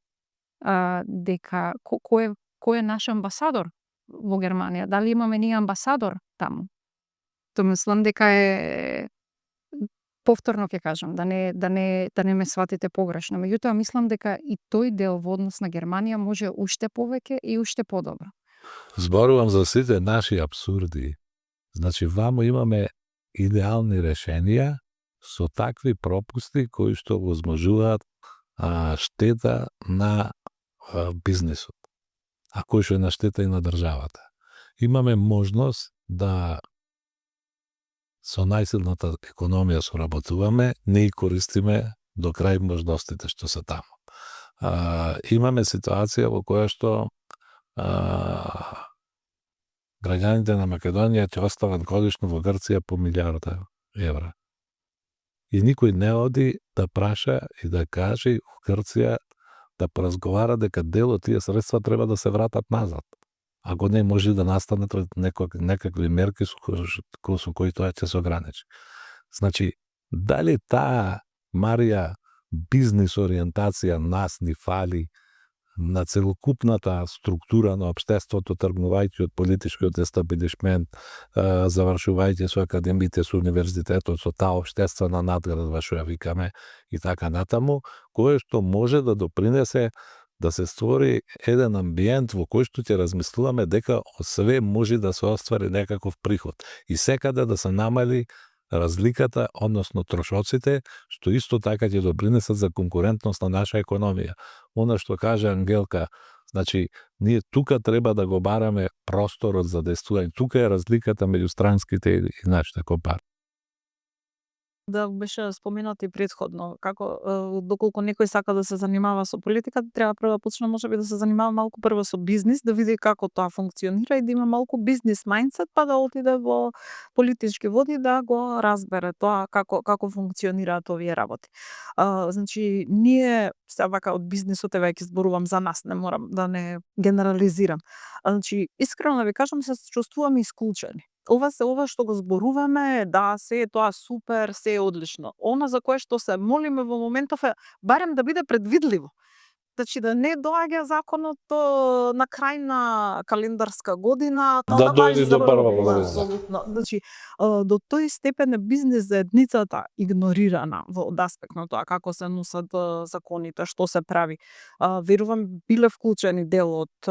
дека кој е наш амбасадор во Германија. Дали имаме ние амбасадор таму? Тоа мислам дека е повторно ќе кажам, да не ме сватите погрешно. Меѓутоа мислам дека и тој дел во однос на Германија може уште повеќе и уште подобро. Зборувам за сите наши абсурди. Значи, вамо имаме идеални решенија со такви пропусти кои што возможуваат штета на бизнисот, а кој што е на штета и на државата. Имаме можност да со најсилната економија соработуваме, не и користиме до крај можностите што се таму. Имаме ситуација во која што граѓаните на Македонија ќе остават годишно во Грција по 1.000.000 евра. И никој не оди да праша и да каже во Грција да поразговара дека дел од тие средства треба да се вратат назад. Ако не може да настанат некакви мерки со кои тоа ќе се ограничи. Значи, дали таа Марија бизнис ориентација нас ни фали на целокупната структура на општеството, тргнувајќи од политичкиот естаблишмент, завршувајќи со академиите, со универзитетот, со таа општествена надградба што ја викаме и така натаму, кое што може да допринесе да се створи еден амбиент во кој што ќе размислуваме дека све може да се оствари некаков приход и секаде да се намали разликата, односно трошоците, што исто така ќе допринесат за конкурентност на наша економија. Она што каже Ангелка, значи, ние тука треба да го бараме просторот за действување. Тука е разликата меѓу странските и нашите компании. Да беше споменато и претходно, како доколку некој сака да се занимава со политика, треба прво да почне можеби да се занимава малку прво со бизнис, да види како тоа функционира и да има малку бизнис мајндсет, па да отиде во политички води да го разбере тоа како функционираат овие работи. Значи, ние се вака од бизнисот, ќе зборувам за нас, не морам да не генерализирам. Значи, искрено да ви кажам, се чувствуваме исклучени. Ова што го зборуваме, да, се е тоа супер, се е одлично. Она за кое што се молиме во моментов е барем да биде предвидливо. Значи да не доаѓа законот на крај на календарска година, Да дојде до прва година. Апсолутно. Значи до тој степен е бизнис заедницата игнорирана од аспект на тоа како се носат законите, што се прави. Верувам биле вклучени дел од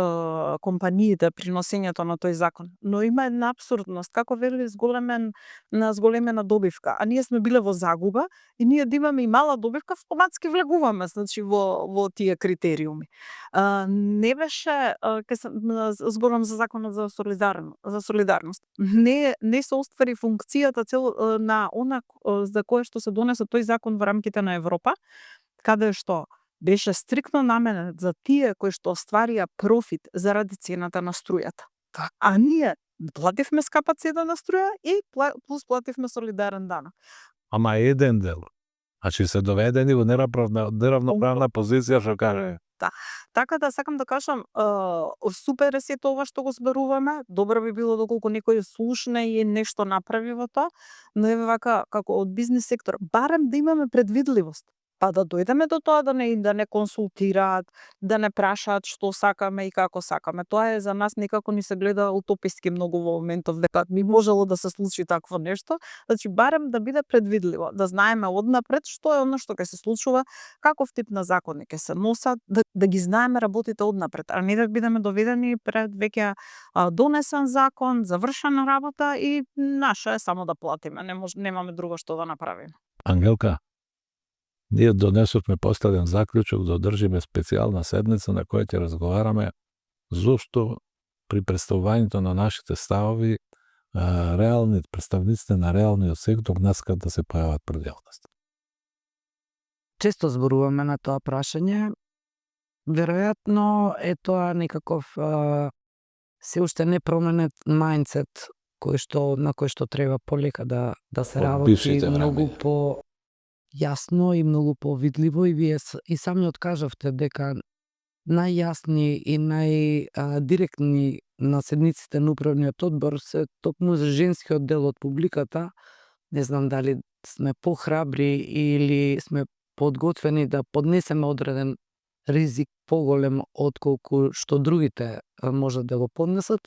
компаниите при носењето на тој закон, но има една апсурдност, како вели зголемена добивка, а ние сме биле во загуба и ние да имаме и мала добивка, автоматски влегуваме, значи во тие критериуми. Не беше зборувам за законот за солидарност. Не се оствари функцијата на она за кое што се донесе тој закон во рамките на Европа, каде што беше стриктно наменет за тие кои што остварија профит заради цената на струјата. А ние плативме скапа цена на струја и плюс плативме солидарен данок. Ама еден дел. Значи се доведени во неравноправна позиција, што каже. Така да сакам да кажам, супер е сето ова што го зборуваме, добро би било доколку некој слушне и нешто направи во тоа, но еве вака како од бизнис сектор, барем да имаме предвидливост. Па да дојдеме до тоа да не консултираат, да не прашаат што сакаме и како сакаме. Тоа е за нас некако ни се гледа утописки многу во моментов дека би можело да се случи такво нешто. Значи барем да биде предвидливо, да знаеме однапред што е она што ќе се случува, каков тип на закони ќе се носат, да ги знаеме работите однапред, а не да бидеме доведени пред веќе донесен закон, завршена работа и наше е само да платиме, немаме друго што да направиме. Ангелка, ние донесовме поставен заклучок да одржиме специјална седница на која ќе разговараме зошто при представувањето на нашите ставови реални представниците на реалниот сектор наскат да се појават пред јавност. Често зборуваме на тоа прашање. Веројатно е тоа некаков се уште не променет мајндсет на кој што треба полека да се Од работи бившите многу времиња. по јасно и многу повидливо, и вие и сами откажавте дека најјасни и најдиректни на седниците на управниот одбор се токму за женскиот дел од публиката. Не знам дали сме похрабри или сме подготвени да поднесеме одреден ризик поголем отколку што другите може да го поднесат.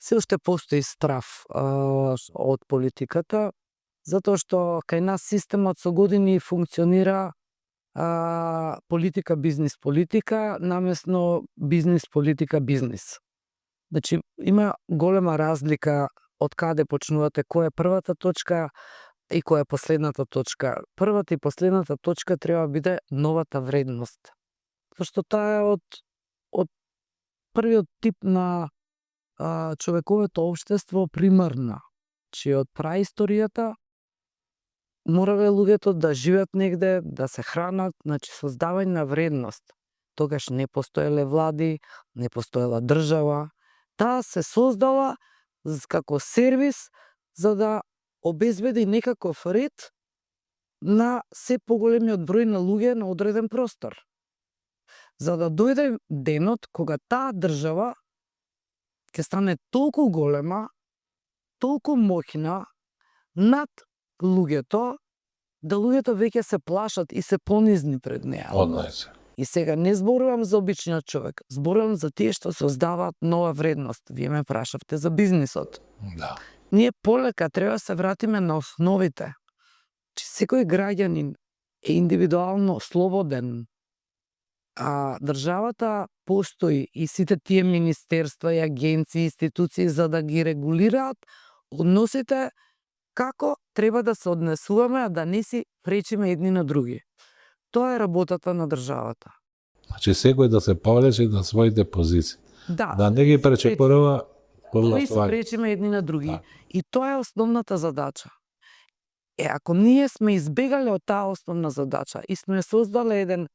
Се уште постои страв од политиката, затоа што кај нас системот со години функционира политика, бизнис, намесно бизнис, политика, бизнис. Значи, има голема разлика од каде почнувате, која е првата точка и која е последната точка. Првата и последната точка треба да биде новата вредност. Зашто таа е од првиот тип на човековото општество примарна. Че од праисторијата мораве луѓето да живеат негде, да се хранат, значи создавање на вредност. Тогаш не постоеле влади, не постоела држава. Таа се создала како сервис за да обезбеди некаков ред на се поголемиот број на луѓе на одреден простор. За да дојде денот кога таа држава ќе стане толку голема, толку моќна над луѓето, да луѓето веќе се плашат и се понизни пред неа. Однајсе. И сега не зборувам за обичниот човек, зборувам за тие што создаваат нова вредност. Вие ме прашавте за бизнисот. Да. Ние полека треба да се вратиме на основите. Че секој граѓанин е индивидуално слободен, а државата постои и сите тие министерства и агенции, институции за да ги регулираат односите како треба да се однесуваме, а да не си пречиме едни на други. Тоа е работата на државата. Значи секој да се повлече на своите позиции. Да не ги пречекорува Не си властвување. пречиме едни на други. Да. И тоа е основната задача. Ако ние сме избегали од таа основна задача и сме создале еден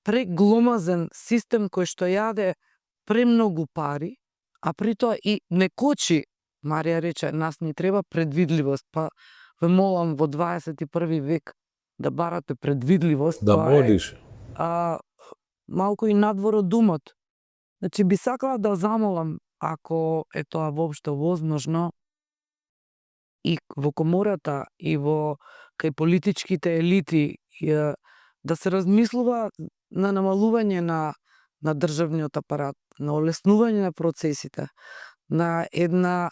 прегломазен систем кој што јаде премногу пари, а при тоа и не кочи, Марија рече, нас ни треба предвидливост, па ве молам во 21 век да барате предвидливост, Да тоа е молиш. малку и надвор од думот. Значи би сакала да замолам, ако е тоа воопшто возможно, и во комората, и кај политичките елити, да се размислува на намалување на државниот апарат, на олеснување на процесите, на една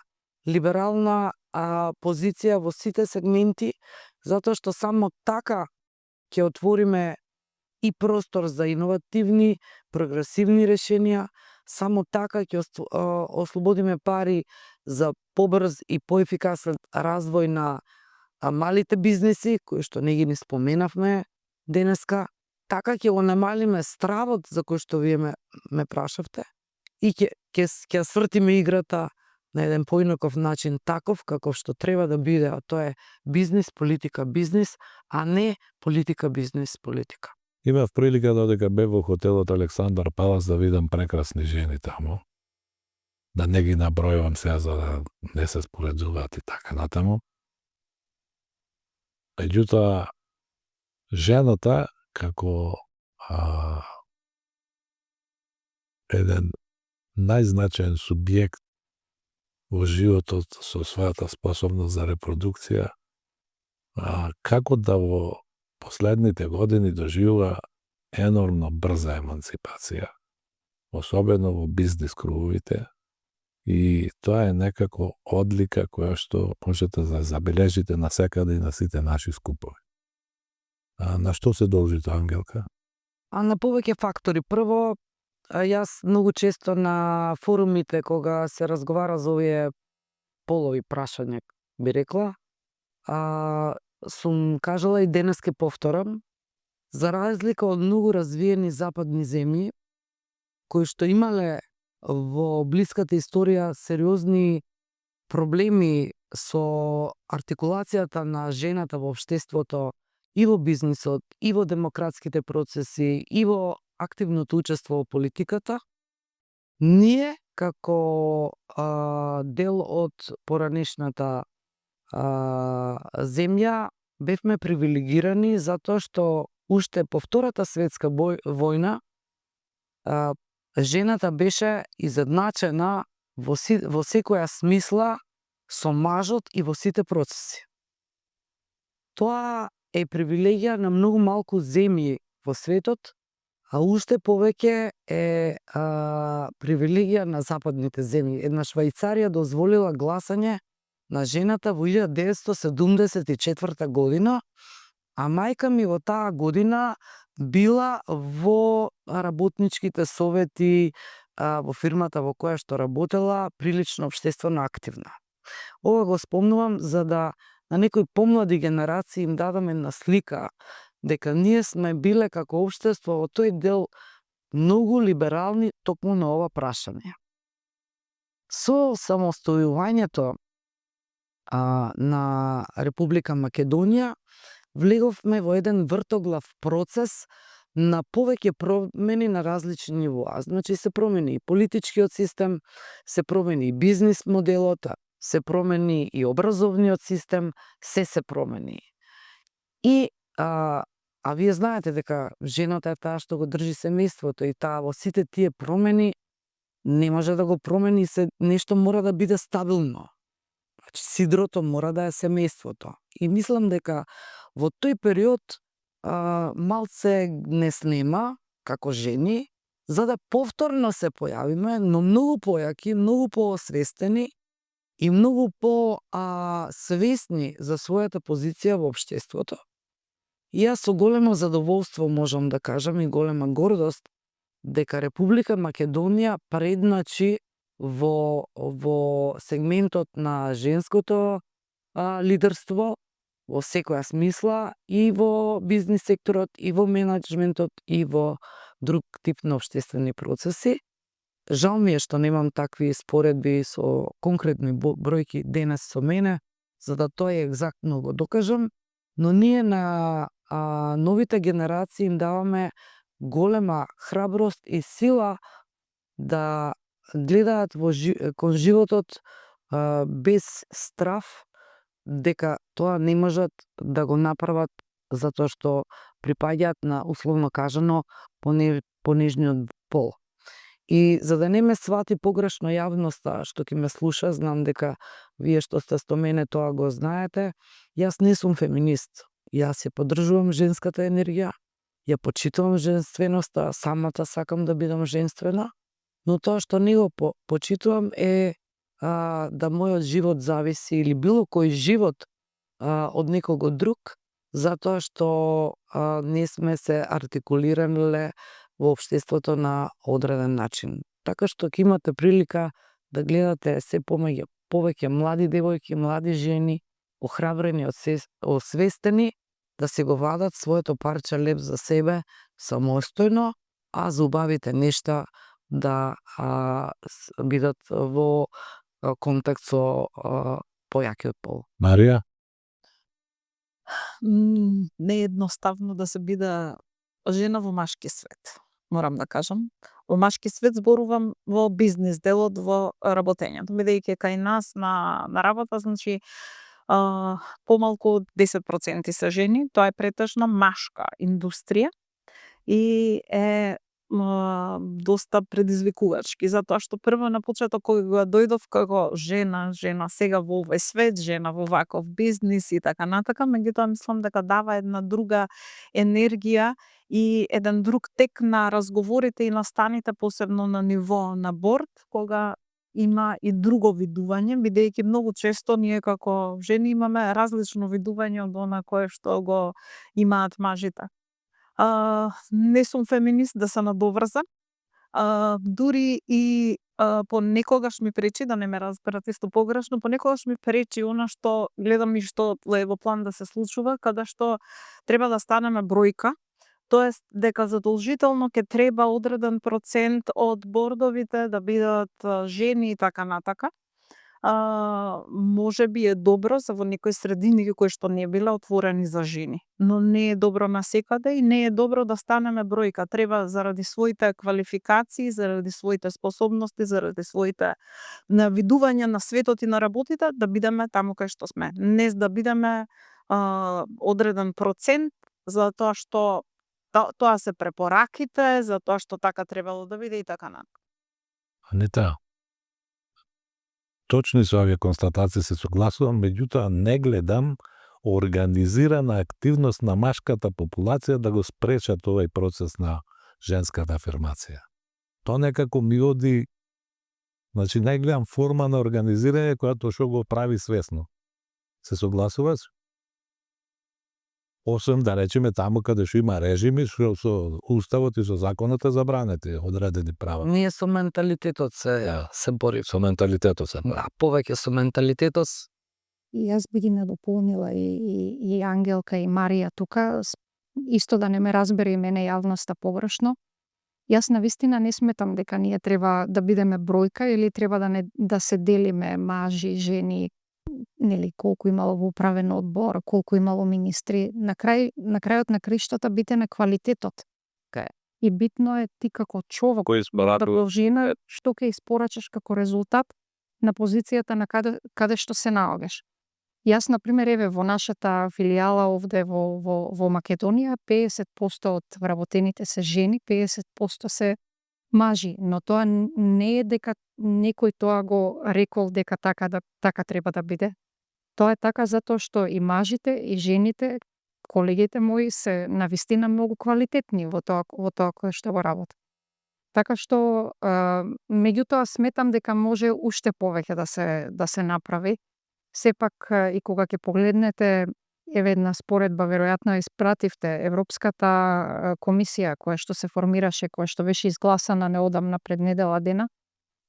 либерална позиција во сите сегменти, затоа што само така ќе отвориме и простор за иновативни, прогресивни решенија, само така ќе ослободиме пари за побрз и поефикасен развој на малите бизнеси, кои што не ги ни споменавме денеска, така ќе го намалиме стравот за кој што вие ме прашавте и ќе свртиме играта на еден поинаков начин, таков каков што треба да биде, а тоа е бизнис, политика, бизнис, а не политика, бизнис, политика. Имав прилика додека бев во хотелот Александар Палас да видам прекрасни жени таму. Да не ги набројувам сега за да не се споредуваат и така натаму. Меѓутоа, жената како еден најзначаен субјект во животот со својата способност за репродукција, како да во последните години доживува енормно брза емансипација, особено во бизнис круговите, и тоа е некако одлика која што можете да забележите насекаде и на сите наши скупови. На што се должи тоа, Ангелка? А на повеќе фактори. Прво, јас многу често на форумите кога се разговара за овие полови прашања, би рекла, сум кажала и денес ке повторам, за разлика од многу развиени западни земји, кои што имале во блиската историја сериозни проблеми со артикулацијата на жената во општеството, и во бизнисот, и во демократските процеси, и во активното учество во политиката, ние како дел од поранешната земја бевме привилегирани затоа што уште по Втората светска војна жената беше изедначена во секоја смисла со мажот и во сите процеси. Тоа е привилегија на многу малку земји во светот, а уште повеќе е привилегија на западните земји. Една Швајцарија дозволила гласање на жената во 1974 година, а мајка ми во таа година била во работничките совети во фирмата во која што работела, прилично општествено активна. Ова го спомнувам за да на некои помлади генерации им дадаме една слика дека ние сме биле како општество во тој дел многу либерални токму на ова прашање. Со самостојувањето на Република Македонија влеговме во еден вртоглав процес на повеќе промени на различни нивоа. Значи се промени и политичкиот систем, се промени и бизнис моделот, се промени и образовниот систем, се промени. И вие знаете дека жената е таа што го држи семејството и таа во сите тие промени не може да го промени се, нешто мора да биде стабилно. Значи сидрото мора да е семејството. И мислам дека во тој период малце не снема како жени, за да повторно се појавиме, но многу појаки, многу поосвестени и многу по-свесни за својата позиција во општеството. И јас со големо задоволство можам да кажам и голема гордост дека Република Македонија предначи во сегментот на женското лидерство во секоја смисла и во бизнис секторот, и во менаџментот, и во друг тип на општествени процеси. Жал ми е што немам такви споредби со конкретни бројки денес со мене, за да тоа екзактно го докажам, но ние на новите генерации им даваме голема храброст и сила да гледаат кон животот без страф дека тоа не можат да го направат затоа што припаѓаат на, условно кажано, понижниот пол. И за да не ме свати погрешно јавноста што ќе ме слуша, знам дека вие што сте со мене тоа го знаете, јас не сум феминист. Јас ја поддржувам женската енергија, ја почитувам женственоста, самата сакам да бидам женствена, но тоа што не го почитувам е да мојот живот зависи или било кој живот од некого друг, затоа што не сме се артикулирале во општеството на одреден начин. Така што ќе имате прилика да гледате се повеќе млади девојки, млади жени, охрабрени, освестени, да си го вадат своето парче леб за себе самостојно, а за убавите нешта да бидат во контакт со појакиот пол. Марија? Не е едноставно да се биде жена во машки свет, морам да кажам. Во машки свет зборувам во бизнис делот, во работењето, бидејќи кај нас на работа, значи, помалку од 10% се жени, тоа е претежно машка индустрија и е доста предизвикувачки, затоа што прво на почеток кога дојдов како жена сега во овој свет, жена во ваков бизнис и така натака, меѓутоа мислам дека дава една друга енергија и еден друг тек на разговорите и настаните, посебно на ниво на борд, кога има и друго видување, бидејќи многу често ние како жени имаме различно видување од она кое што го имаат мажите. Не сум феминист, да се надоврзам. Дури и понекогаш ми пречи, да не ме разберат исто погрешно, понекогаш ми пречи она што гледам и што е во план да се случува, каде што треба да станеме бројка, тоест дека задолжително ќе треба одреден процент од бордовите да бидат жени и така натака. Може би е добро за во некои средини кои што не биле отворени за жени, но не е добро насекаде и не е добро да станеме бројка. Треба заради своите квалификации, заради своите способности, заради своите навидување на светот и на работите да бидеме таму кај што сме. Не да бидеме одреден процент, затоа што тоа се препораките, затоа што така требало да биде и така натаму. Анита, точни со овие констатации се согласувам, меѓутоа не гледам организирана активност на машката популација да го спречат овој процес на женската афирмација. Тоа некако ми оди, значи не гледам форма на организирање која што го прави свесно. Се согласуваш? Освен да речеме таму каде што има режими, што со уставот и со законот е забранети одредени права. Ние со менталитетот се борим. Со менталитетот се. Да, повеќе со менталитетот. И јас би ги надополнила и Ангелка и Марија тука, исто да не ме разбере и мене јавноста погрешно. Јас навистина не сметам дека ние треба да бидеме бројка или треба да се делиме мажи, жени, нели колку имало во управен одбор, колку имало министри. На крајот на криштата битен е квалитетот. И битно е ти како човек, како жена, што ќе испорачаш како резултат на позицијата на каде што се наоѓаш. Јас, например, еве во нашата филијала овде во Македонија, 50% од вработените се жени, 50% се мажи, но тоа не е дека некој тоа го рекол дека така треба да биде. Тоа е така затоа што и мажите и жените, колегите мои се навистина многу квалитетни во тоа кое што го работат. Така што меѓутоа сметам дека може уште повеќе да се направи. Сепак и кога ќе погледнете, еве една споредба, веројатно испративте, Европската комисија која што се формираше, која што беше изгласана неодамна пред недела дена,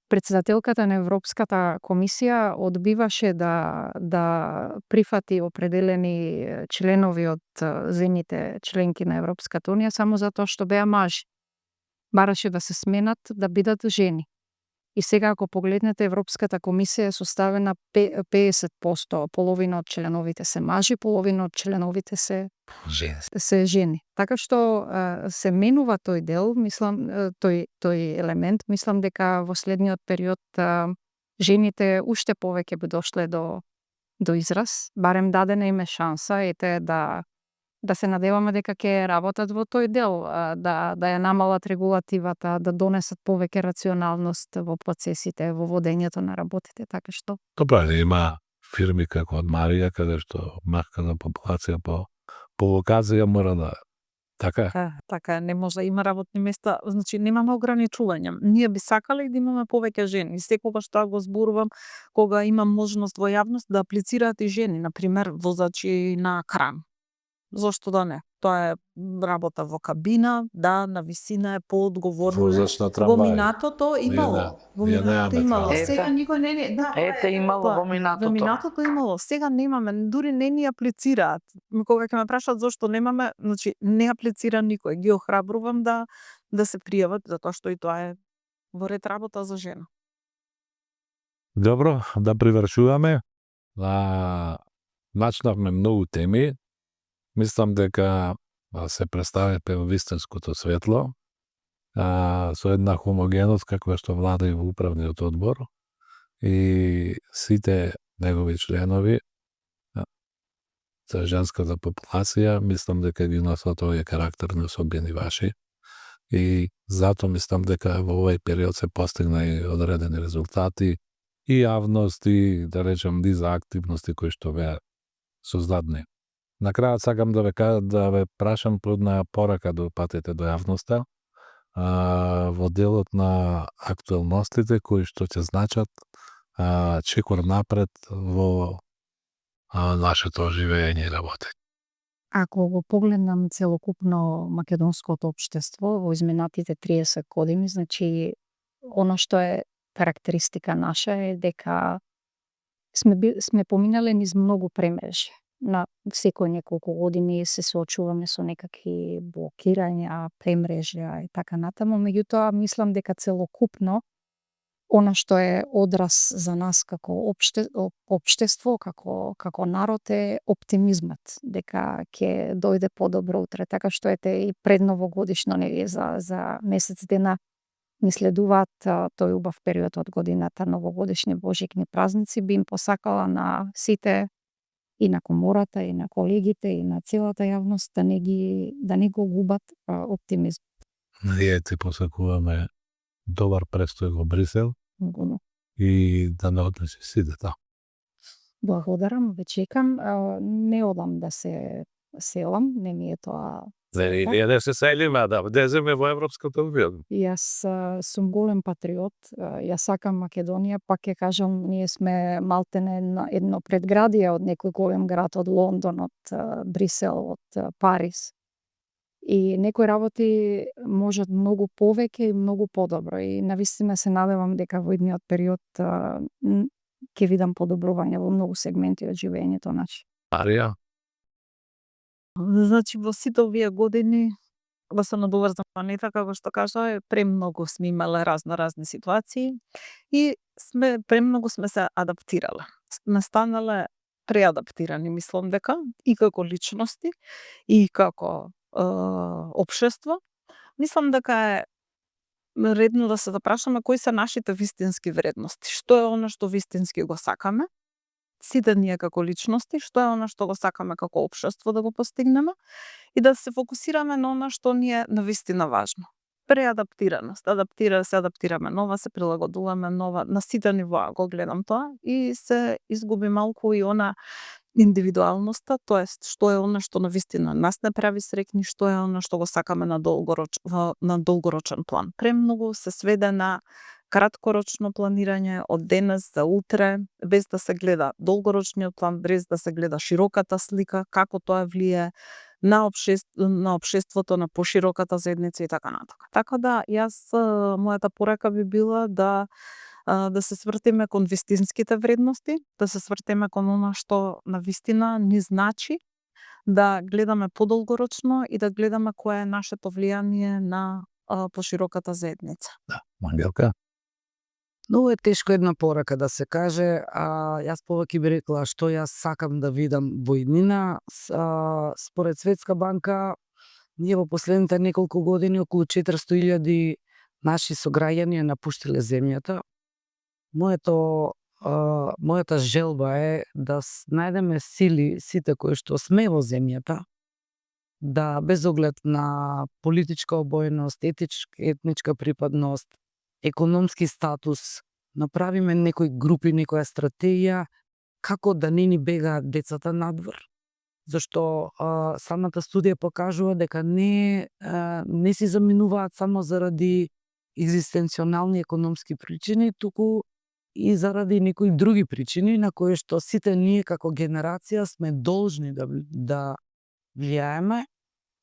председателката на Европската комисија одбиваше да прифати определени членови од земјите членки на Европската унија само затоа што беа мажи. Бараше да се сменат да бидат жени. И сега ако погледнете, Европската комисија е составена 50%, половина од членовите се мажи, половина од членовите се жени. Така што се менува тој дел, мислам, тој елемент, мислам дека во следниот период жените уште повеќе би дошле до израз, барем дадена им е шанса, ете да се надеваме дека ќе работат во тој дел, да ја намалат регулативата, да донесат повеќе рационалност во процесите, во водењето на работите, така што. Добра, има фирми како од Марија, каде што машката популација по локација мора да така. Така, не може да има работни места, значи немаме ограничувања. Ние би сакале да имаме повеќе жени. Секогаш тоа го зборувам кога имам можност во јавност да аплицираат и жени, на пример возачи на кран. Зошто да не? Тоа е работа во кабина, да, на висина е поодговорно. Возач на Во трамвај. минатото имало. Во ние минатото немаме имало. трамвај. Сега Ете. никој не да. Ете, имало Тоа во е. Во минатото. минатото имало, сега немаме, дури не ни аплицираат. Кога ќе ме прашаат зошто немаме, значи не аплицира никој. Ги охрабрувам да се пријават затоа што и тоа е во ред работа за жена. Добро, да привршуваме. Начнавме многу теми. Мислам дека се представите во вистинското светло, со една хомогеност каква што влада и во управниот одбор и сите негови членови за женската популација, мислам дека ги носат овие карактерни особини ваши и затоа мислам дека во овој период се постигна и одредени резултати и јавност и да речем низа активности кои што беа создадени. На крајот сакам да ве прашам по една порака да упатите до јавноста во делот на актуелностите кои што ќе значат чекор напред во нашето живење и работење. Ако го погледнам целокупно македонското општество во изминатите 30 години, значи она што е карактеристика наша е дека сме поминале низ многу премрежи. На секој неколку години се соочуваме со некакви блокирања, премрежја и така натаму, меѓутоа мислам дека целокупно она што е одраз за нас како општество, како народ е оптимизмот, дека ќе дојде подобро утре, така што ете и предновогодишно нели за месец дена ни следуваат тој убав период од годината, новогодишни божикни празници, би им посакала на сите и на комората, и на колегите, и на целата јавност да не го губат оптимизм. Ние ти посакуваме добар престој во Брисел и да не однеси сиде таму. Благодарам, ве чекам. Не одам да се селам, не ми е тоа. Ние не се селиме, да влеземе во Европската унија. Јас сум голем патриот, јас сакам Македонија, пак ќе кажам, ние сме малтене на едно предградие од некој голем град, од Лондон, од Брисел, од Париз. И некои работи можат многу повеќе и многу подобро. И навистина се надевам дека во идниот период ќе видам подобрување во многу сегменти од живењето наше. Марија? Значи во сите овие години, да се надоврзам на Нета, како што кажа, премногу сме имале разни ситуации и премногу сме се адаптирале. Сме станале преадаптирани, мислам дека, и како личности, и како општество. Мислам дека е редно да се запрашаме кои се нашите вистински вредности. Што е она што вистински го сакаме? Сите ние како личности, што е она што го сакаме како општество да го постигнеме и да се фокусираме на она што ни е навистина важно. Преадаптираност, се адаптираме нова, се прилагодуваме нова, на сите нивоа го гледам тоа и се изгуби малку и она индивидуалноста, тоест што е она што навистина нас не прави среќни, што е она што го сакаме на долгорочен план. Премногу се сведе на краткорочно планирање од денес за утре, без да се гледа долгорочниот план, без да се гледа широката слика, како тоа влие на општеството, на пошироката заедница и така натака. Така да, мојата порека би била да се свртиме кон вистинските вредности, да се свртиме кон она што навистина ни значи, да гледаме подолгорочно и да гледаме кое е нашето влијание на пошироката заедница. Да, Ангелка? Многу е тешко една порака да се каже, јас повеќе би рекла што јас сакам да видам во иднина. Според Светска банка, ние во последните неколку години околу 400.000 наши сограѓани напуштиле земјата. Мојата желба е да најдеме сили, сите кои што сме во земјата, да без оглед на политичка обојност, етничка припадност, економски статус, направиме некои групи, некоја стратегија како да не ни бегаат децата надвор. Зашто самата студија покажува дека не си заминуваат само заради екзистенционални економски причини, туку и заради некои други причини на кои што сите ние како генерација сме должни да влијаеме,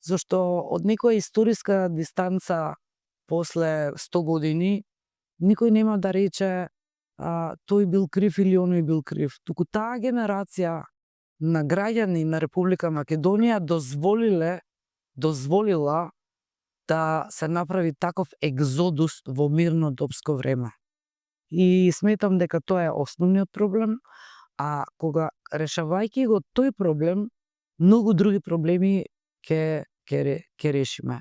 зашто од некоја историска дистанца после 100 години никој нема да рече тој бил крив или оној бил крив. Туку таа генерација на граѓани на Република Македонија дозволила да се направи таков екзодус во мирно допско време. И сметам дека тоа е основниот проблем, а кога решавајќи го тој проблем, многу други проблеми ќе решиме.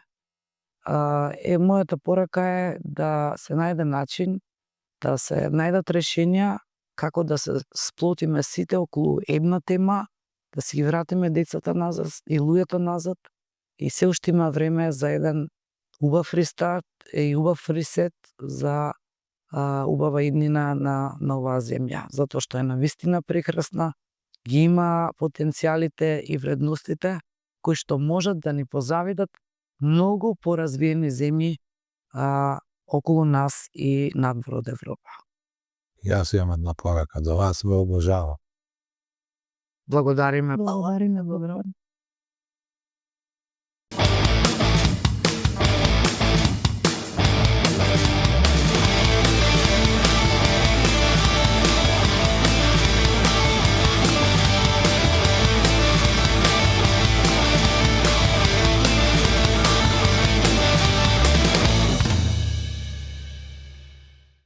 Мојата порака е да се најде начин, да се најдат решенија како да се сплотиме сите околу една тема, да си ги вратиме децата назад и луѓето назад, и се уште има време за еден убав рестарт и убав ресет за убава иднина на оваа земја, затоа што е навистина прекрасна, ги има потенцијалите и вредностите кои што можат да ни позавидат многу поразвиени земји околу нас и надвор од Европа. Јас имам една порака за вас, ве обожавам. Благодариме. Благодариме.